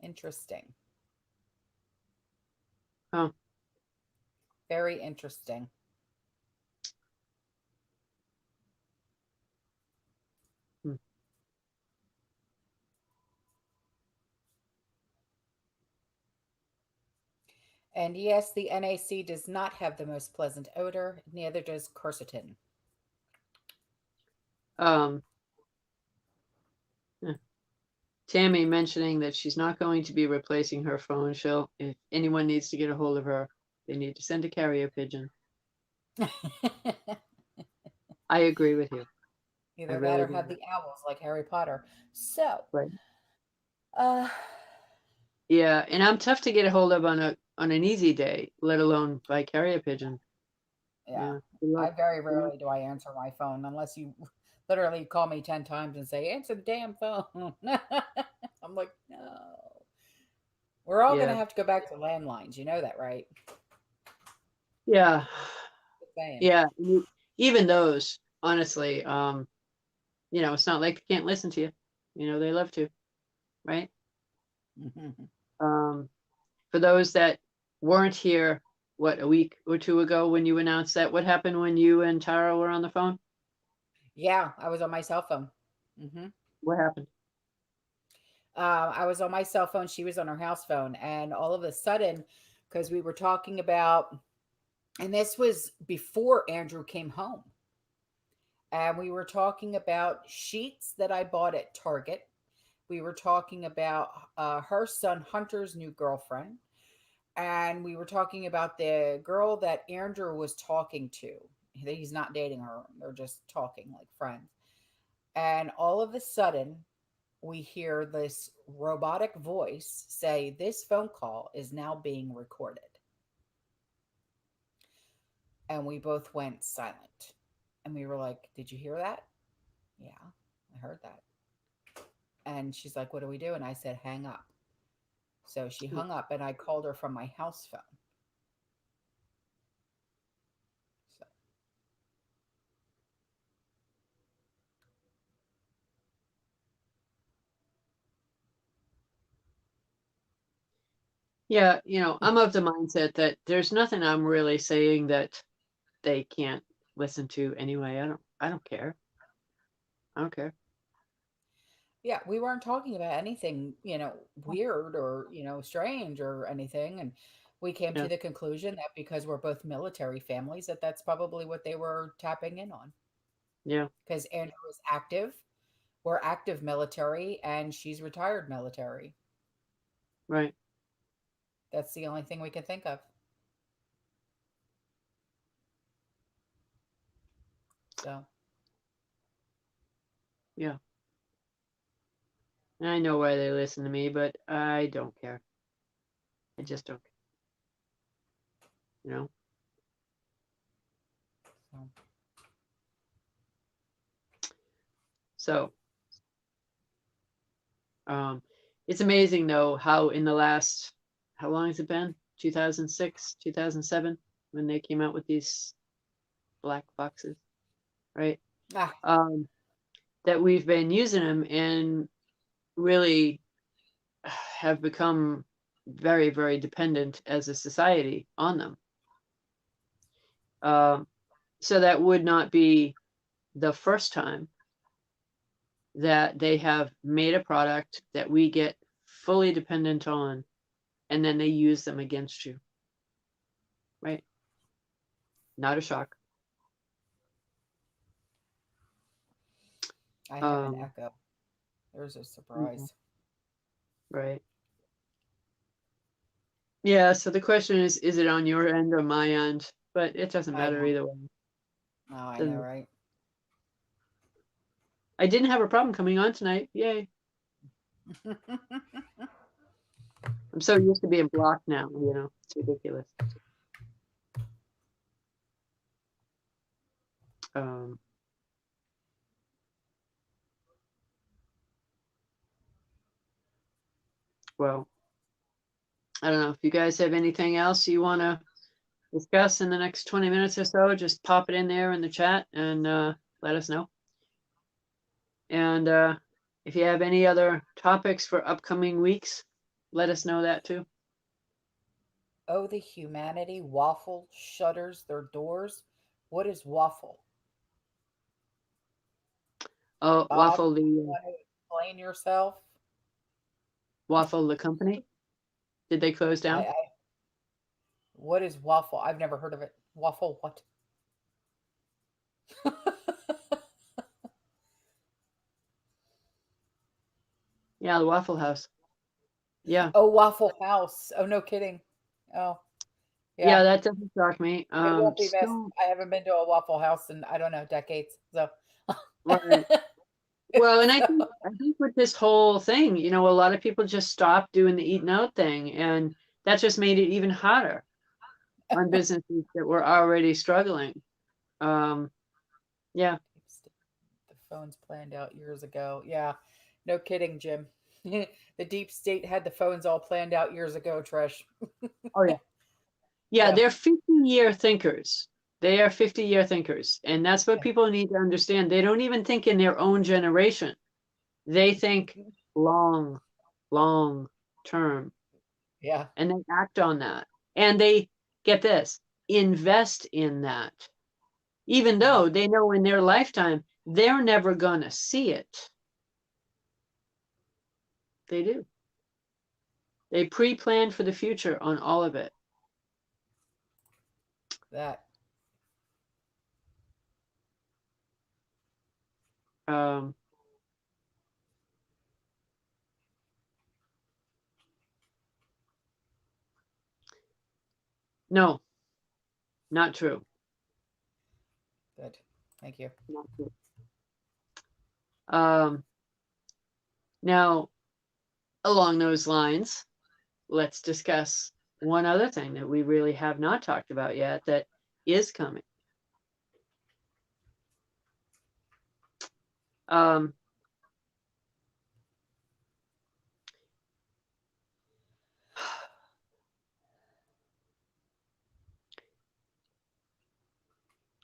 Interesting.
Oh,
Very interesting.
hmm.
And yes, the NAC does not have the most pleasant odor, neither does quercetin.
um, eh. Tammy mentioning that she's not going to be replacing her phone. If anyone needs to get a hold of her, they need to send a carrier pigeon. I agree with you. I
Either that
really
or have
do.
the owls like Harry Potter. So,
Right.
uh,
Yeah, and I'm tough to get a hold of on an easy day, let alone by carrier pigeon.
yeah,
Yeah. Good
I
luck.
very
Good luck.
rarely do I answer my phone unless you literally call me 10 times and say, answer the damn phone. I'm like, no. We're all going to
Yeah.
have to go back to landlines. You know that, right?
Yeah.
Just saying.
Yeah. Even those, honestly, it's not like they can't listen to you. They love to, right?
Mhm.
Um, for those that weren't here, what, a week or two ago when you announced that. What happened when you and Tara were on the phone?
Yeah, I was on my cell phone. Hmm.
What happened?
I was on my cell phone. She was on her house phone, and all of a sudden, because we were talking about, and this was before Andrew came home, and we were talking about sheets that I bought at Target. We were talking about her son Hunter's new girlfriend, and we were talking about the girl that Andrew was talking to. He's not dating her; they're just talking like friends. And all of a sudden, we hear this robotic voice say, "This phone call is now being recorded." And we both went silent. And we were like, "Did you hear that?" "Yeah, I heard that." And she's like, "What do we do?" And I said, "Hang up." So she
Yeah.
hung up, and I called her from my house phone. So,
Yeah, I'm of the mindset that there's nothing I'm really saying that they can't listen to anyway. I don't care. I don't care.
yeah, we weren't talking about anything, weird or, strange or anything. And we came to
Yeah,
the conclusion that because we're both military families, that that's probably what they were tapping in on.
yeah,
Because Andrew is active, we're active military, and she's retired military.
right.
That's the only thing we can think of. So,
Yeah. And I know why they listen to me, but I don't care. I just don't care, you know?
so
So, um, it's amazing though how in the last, how long has it been? 2006, 2007, when they came out with these black boxes, right?
ah,
Um, that we've been using them and really have become very, very dependent as a society on them. Um, so that would not be the first time that they have made a product that we get fully dependent on and then they use them against you, right? Not a shock.
I have an
Um,
echo. There's a
mhm,
surprise.
right. Yeah, so the question is it on your end or my end? But it doesn't
I
matter
don't.
either way.
Oh, I know,
Doesn't,
right?
I didn't have a problem coming on tonight. Yay. I'm so used to being blocked now, it's ridiculous. Um, well, I don't know if you guys have anything else you want to discuss in the next 20 minutes or so, just pop it in there in the chat and let us know. And if you have any other topics for upcoming weeks, let us know that too.
Oh, the humanity. Waffle shutters their doors. What is waffle?
Oh,
Bob, you want to explain yourself?
Waffle the company. Did they close down?
I what is waffle? I've never heard of it. Waffle what?
Yeah, the Waffle House. Yeah.
Oh, Waffle House. Oh, no kidding. Oh, yeah.
Yeah, that doesn't shock me.
It won't be missed.
Still,
I haven't been to a Waffle House in, I don't know, decades. So,
right. Well, and I think with this whole thing, a lot of people just stopped doing the eating out thing, and that just made it even harder on businesses that were already struggling. Um, yeah,
the phones planned out years ago. Yeah. No kidding, Jim. The deep state had the phones all planned out years ago, Trish.
oh yeah, yeah.
Yeah.
They're 50-year thinkers. They are 50-year thinkers, and that's what
Yeah.
people need to understand. They don't even think in their own generation. They think long, long term,
Yeah.
and they act on that. And they, get this, invest in that, even
Mhm.
though they know in their lifetime they're never going to see it. They do. They pre-plan for the future on all of it.
That.
Um, no, not true.
Good. Thank you.
Not true. Um, now, along those lines, let's discuss one other thing that we really have not talked about yet that is coming. Um,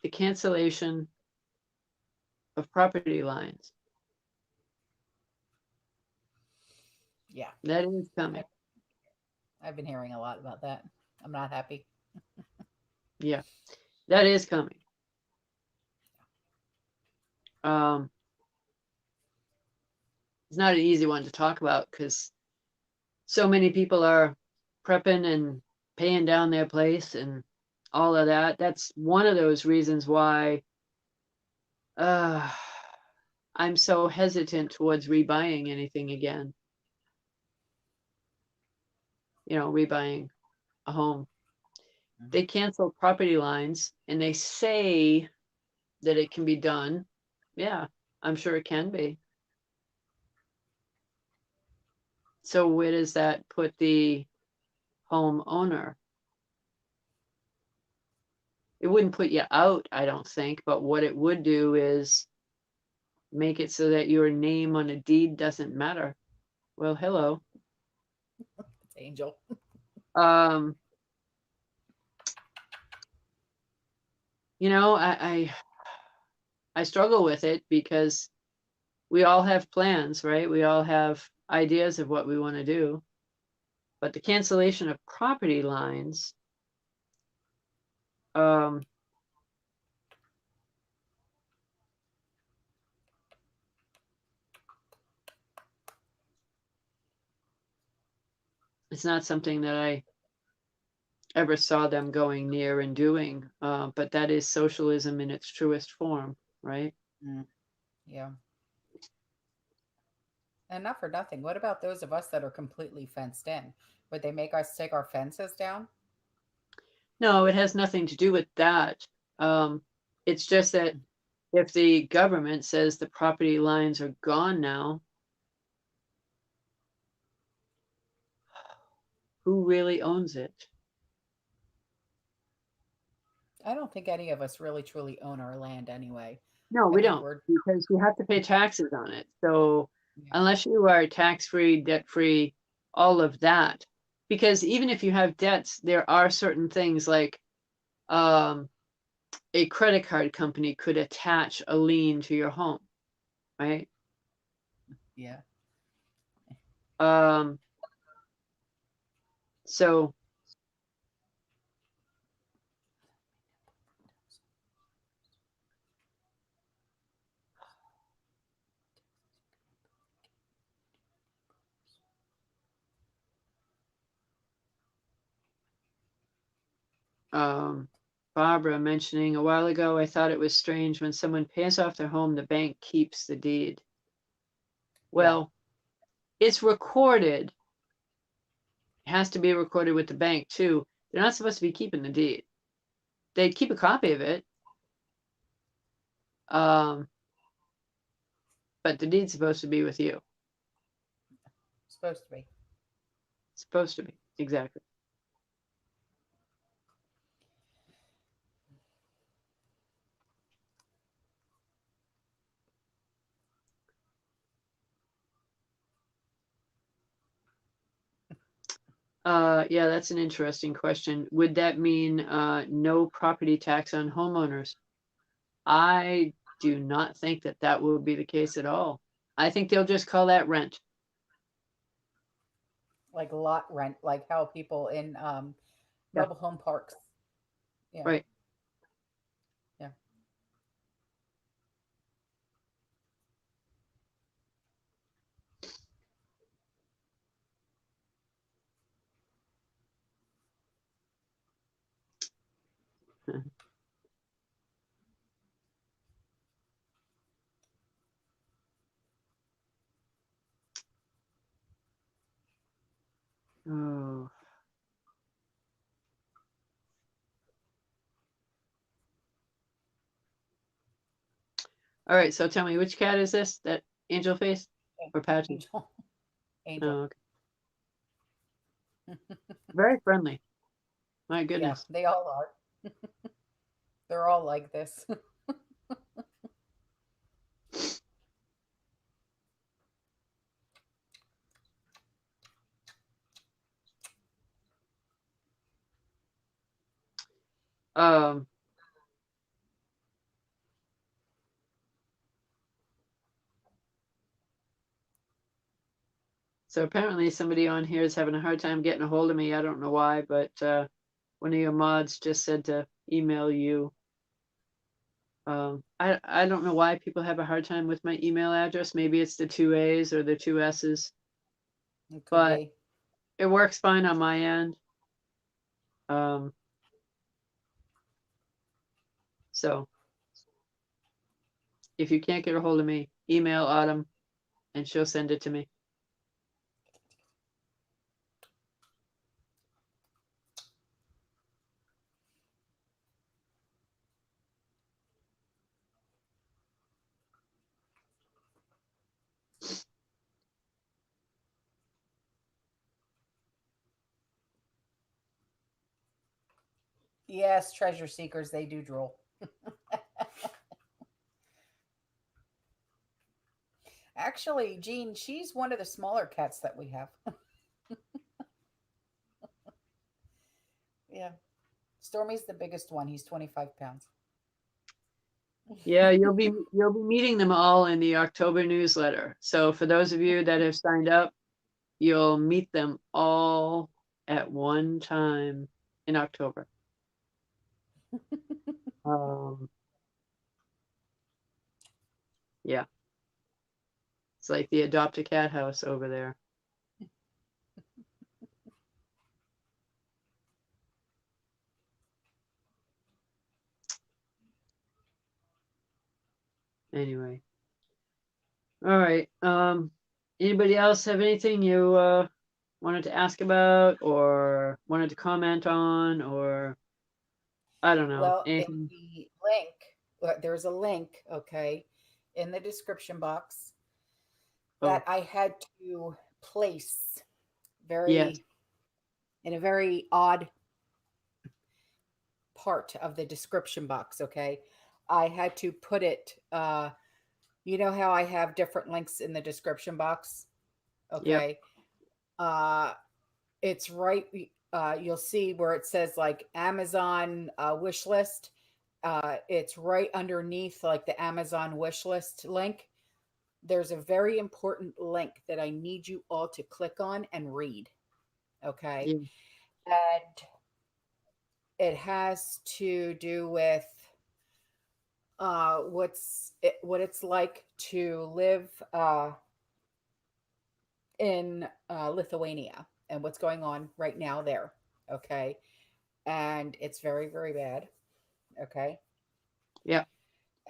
the cancellation of property lines.
Yeah.
That is coming.
I, I've been hearing a lot about that. I'm not happy.
Yeah, that is coming. Um, it's not an easy one to talk about because so many people are prepping and paying down their place and all of that. That's one of those reasons why uh, I'm so hesitant towards rebuying anything again. Rebuying a home.
Mhm.
They cancel property lines and they say that it can be done. Yeah, I'm sure it can be. So where does that put the homeowner? It wouldn't put you out, I don't think, but what it would do is make it so that your name on a deed doesn't matter. Well, hello.
It's Angel.
Um, I struggle with it because we all have plans, right? We all have ideas of what we want to do. But the cancellation of property lines, um, it's not something that I ever saw them going near and doing. But that is socialism in its truest form, right?
Mm. Yeah. And not for nothing. What about those of us that are completely fenced in? Would they make us take our fences down?
No, it has nothing to do with that. It's just that if the government says the property lines are gone now, who really owns it?
I don't think any of us really truly own our land anyway.
No,
I
we
think
don't,
we're,
because you have to pay taxes on it. So
yeah.
unless you are tax-free, debt-free, all of that, because even if you have debts, there are certain things like um, a credit card company could attach a lien to your home, right?
Yeah.
Um, so um, Barbara mentioning a while ago, I thought it was strange when someone pays off their home, the bank keeps the deed.
Yeah.
Well, it's recorded. It has to be recorded with the bank too. They're not supposed to be keeping the deed. They keep a copy of it, um, but the deed's supposed to be with you.
Supposed to be.
It's supposed to be, exactly. Yeah, that's an interesting question. Would that mean no property tax on homeowners? I do not think that that will be the case at all. I think they'll just call that rent.
Like lot rent, like how people in
Yeah.
mobile home parks. Yeah,
Right.
yeah.
Oh. All right. So tell me, which cat is this? That angel face
Yeah.
or patches?
Angel, angel.
Oh, okay. Very friendly. My
Yeah,
goodness.
they all are. They're all like this.
Um, so apparently somebody on here is having a hard time getting a hold of me. I don't know why, but one of your mods just said to email you. I don't know why people have a hard time with my email address. Maybe it's the two A's or the two S's,
It could
but
be.
it works fine on my end. Um, so if you can't get a hold of me, email Autumn and she'll send it to me.
Yes, treasure seekers, they do drool. Actually, Jean, she's one of the smaller cats that we have. Yeah. Stormy's the biggest one. He's 25 pounds.
Yeah, you'll be meeting them all in the October newsletter. So for those of you that have signed up, you'll meet them all at one time in October. Um, yeah, it's like the adopt a cat house over there. Anyway, all right. Anybody else have anything you wanted to ask about or wanted to comment on, or I don't know,
Well, in
anything?
the link, there's a link, okay, in the description box that
Oh,
I had to place
yes.
very in a very odd part of the description box, okay? I had to put it you know how I have different links in the description box,
Yep.
okay? Uh it's right you'll see where it says like Amazon wish list. It's right underneath like the Amazon wish list link. There's a very important link that I need you all to click on and read. Okay.
Yeah.
And it has to do with what it's like to live in Lithuania and what's going on right now there. Okay. And it's very, very bad. Okay.
Yeah.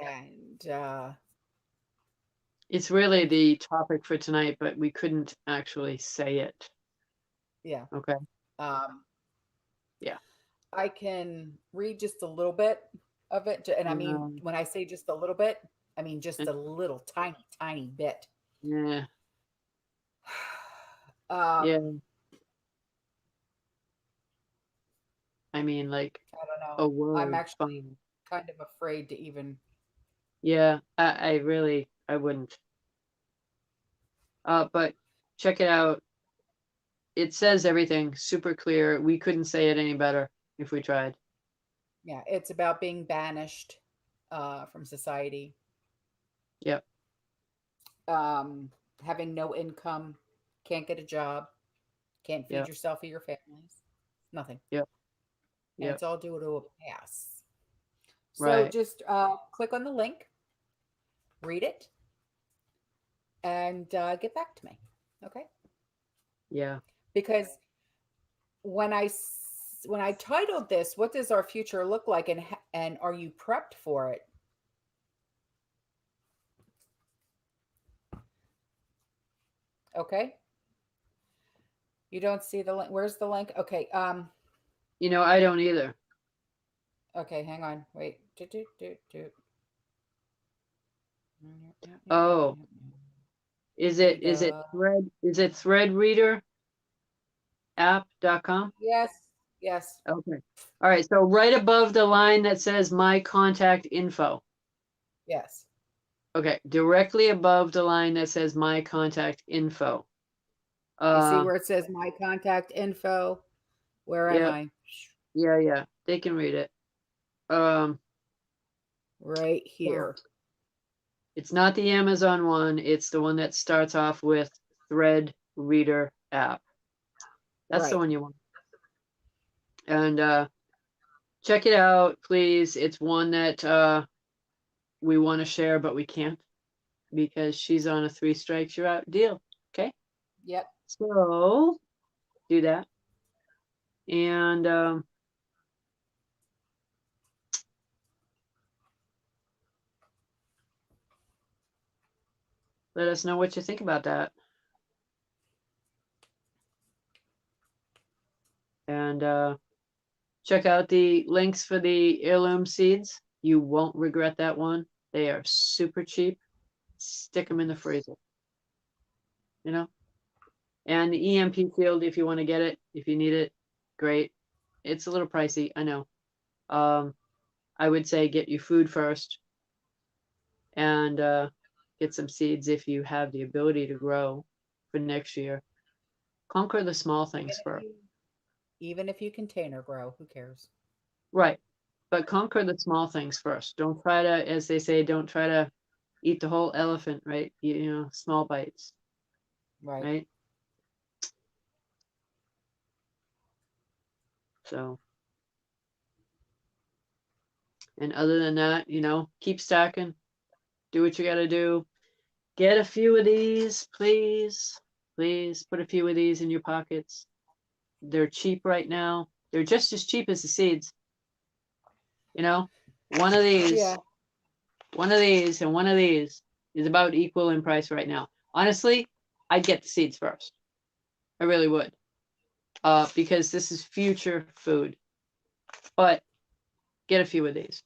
And
It's really the topic for tonight, but we couldn't actually say it.
yeah.
Okay.
Um,
Yeah.
I can read just a little bit of it. And I mean,
Um,
when I say just a little bit, I mean
eh,
just a little tiny, tiny bit.
yeah. Yeah.
um,
I mean, like
I don't know.
a
I'm
word.
actually
Fine.
kind of afraid to even.
Yeah. I wouldn't. But check it out. It says everything super clear. We couldn't say it any better if we tried.
Yeah, it's about being banished from society,
Yep.
um, having no income, can't get a job, can't feed
Yep.
yourself or your families, nothing.
Yep.
and
Yep.
it's all due to a pass. So
Right.
just click on the link, read it, and get back to me. Okay?
Yeah.
Because when I titled this, "What does our future look like, and are you prepped for it?" Okay, you don't see the link. Where's the link? Okay,
I don't either.
okay, hang on, wait.
Oh,
Here we
is it
go.
threadreader app.com?
Yes, yes,
Okay. All right. So right above the line that says my contact info.
yes.
Okay. Directly above the line that says my contact info.
You see where it says "My contact info"? Where am
Yeah,
I?
yeah. They can read it. Um,
Right
so
here.
it's not the Amazon one. It's the one that starts off with Thread Reader app. That's the
Right.
one you want. And check it out, please. It's one that we want to share, but we can't because she's on a 3 strikes you're out deal. Okay.
Yep.
So do that. And let us know what you think about that. And check out the links for the heirloom seeds. You won't regret that one. They are super cheap. Stick them in the freezer, you know? And the EMP field, if you want to get it, if you need it, great. It's a little pricey, I know. I would say get your food first and get some seeds if you have the ability to grow for next year. Conquer the small
Even
things
if
first.
you even if you container grow, who cares?
Right. But conquer the small things first. Don't try to, as they say, don't try to eat the whole elephant, right? Small bites,
Right.
right? So, and other than that, keep stacking, do what you got to do. Get a few of these, please. Please put a few of these in your pockets. They're cheap right now. They're just as cheap as the seeds. You know, one of these,
Yeah.
one of these, and one of these is about equal in price right now. Honestly, I'd get the seeds first. I really would. Because this is future food. But get a few of these.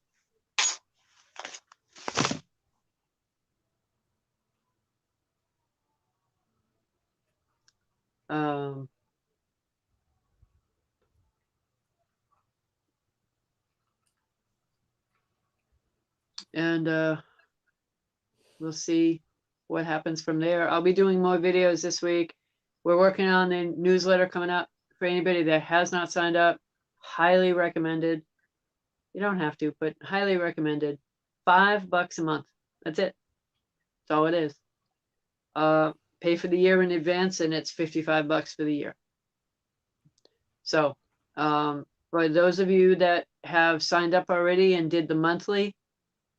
Um, and we'll see what happens from there. I'll be doing more videos this week. We're working on the newsletter coming up. For anybody that has not signed up, highly recommended. You don't have to, but highly recommended. $5 a month. That's it. That's all it is. Pay for the year in advance, and it's $55 for the year. So, for those of you that have signed up already and did the monthly,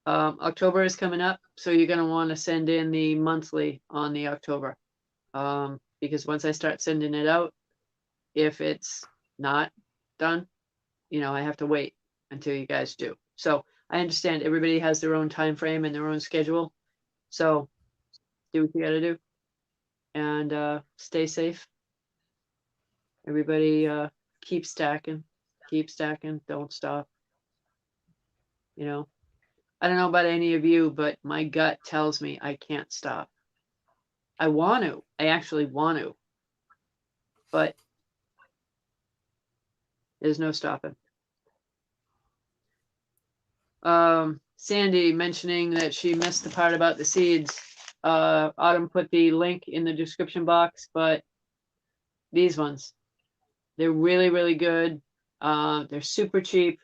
October is coming up, so you're going to want to send in the monthly on the October. Because once I start sending it out, if it's not done, I have to wait until you guys do. So I understand everybody has their own time frame and their own schedule. So do what you got to do and stay safe. Everybody keep stacking, don't stop. I don't know about any of you, but my gut tells me I can't stop. I want to. I actually want to, but there's no stopping. Sandy mentioning that she missed the part about the seeds. Autumn put the link in the description box, but these ones, they're really, really good. They're super cheap.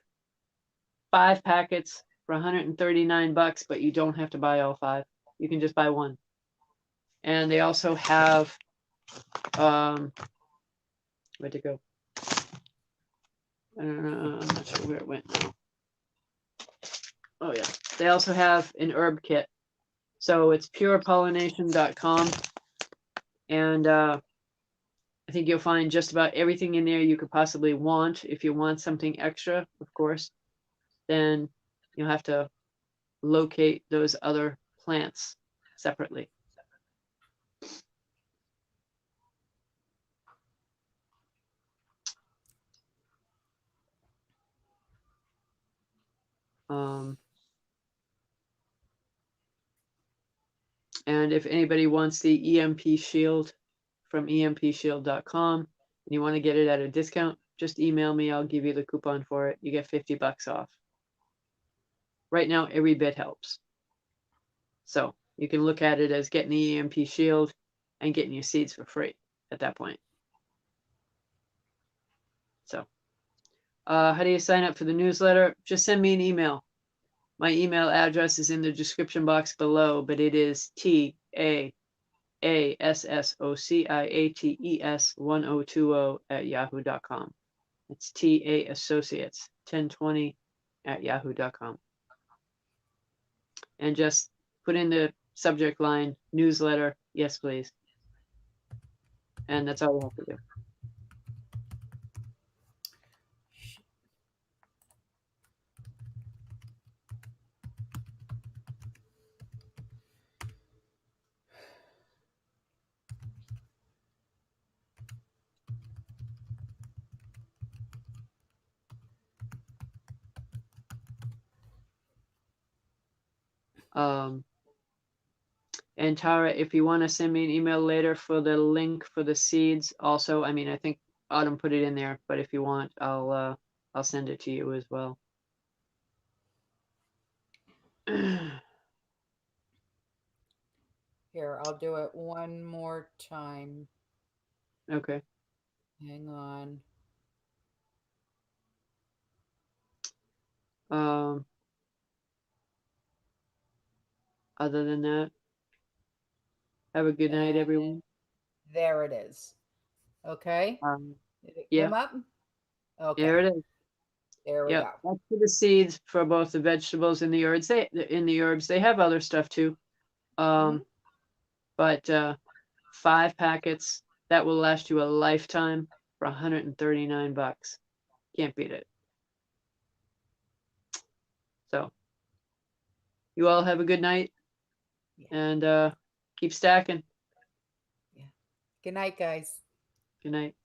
5 packets for $139, but you don't have to buy all 5. You can just buy one. And they also have, where'd it go? I don't know. I'm not sure where it went now. Oh yeah. They also have an herb kit. So it's purepollination.com. And I think you'll find just about everything in there you could possibly want. If you want something extra, of course, then you'll have to locate those other plants separately. And if anybody wants the EMP Shield from empshield.com and you want to get it at a discount, just email me. I'll give you the coupon for it. You get $50 off. Right now, every bit helps. So you can look at it as getting the EMP Shield and getting your seeds for free at that point. So how do you sign up for the newsletter? Just send me an email. My email address is in the description box below, but it is TAASSOCIATES1020 It's TA Associates 1020 @yahoo.com. And just put in the subject line newsletter, yes please. And that's all you have to do. And Tara, if you want to send me an email later for the link for the seeds, also, I mean, I think Autumn put it in there, but if you want, I'll send it to you as well.
Here, I'll do it one more time.
Okay.
Hang on.
Other than that, have a good night,
And
everyone.
there it is. Okay. Did it
Yeah,
come up?
there
Okay.
it is.
There we
Yep,
go.
that's for the seeds for both the vegetables and the herbs. They have other stuff too.
Hmm.
But 5 packets that will last you a lifetime for $139. Can't beat it. So you all have a good night
Yeah.
and keep stacking.
Yeah. Good night, guys.
Good night.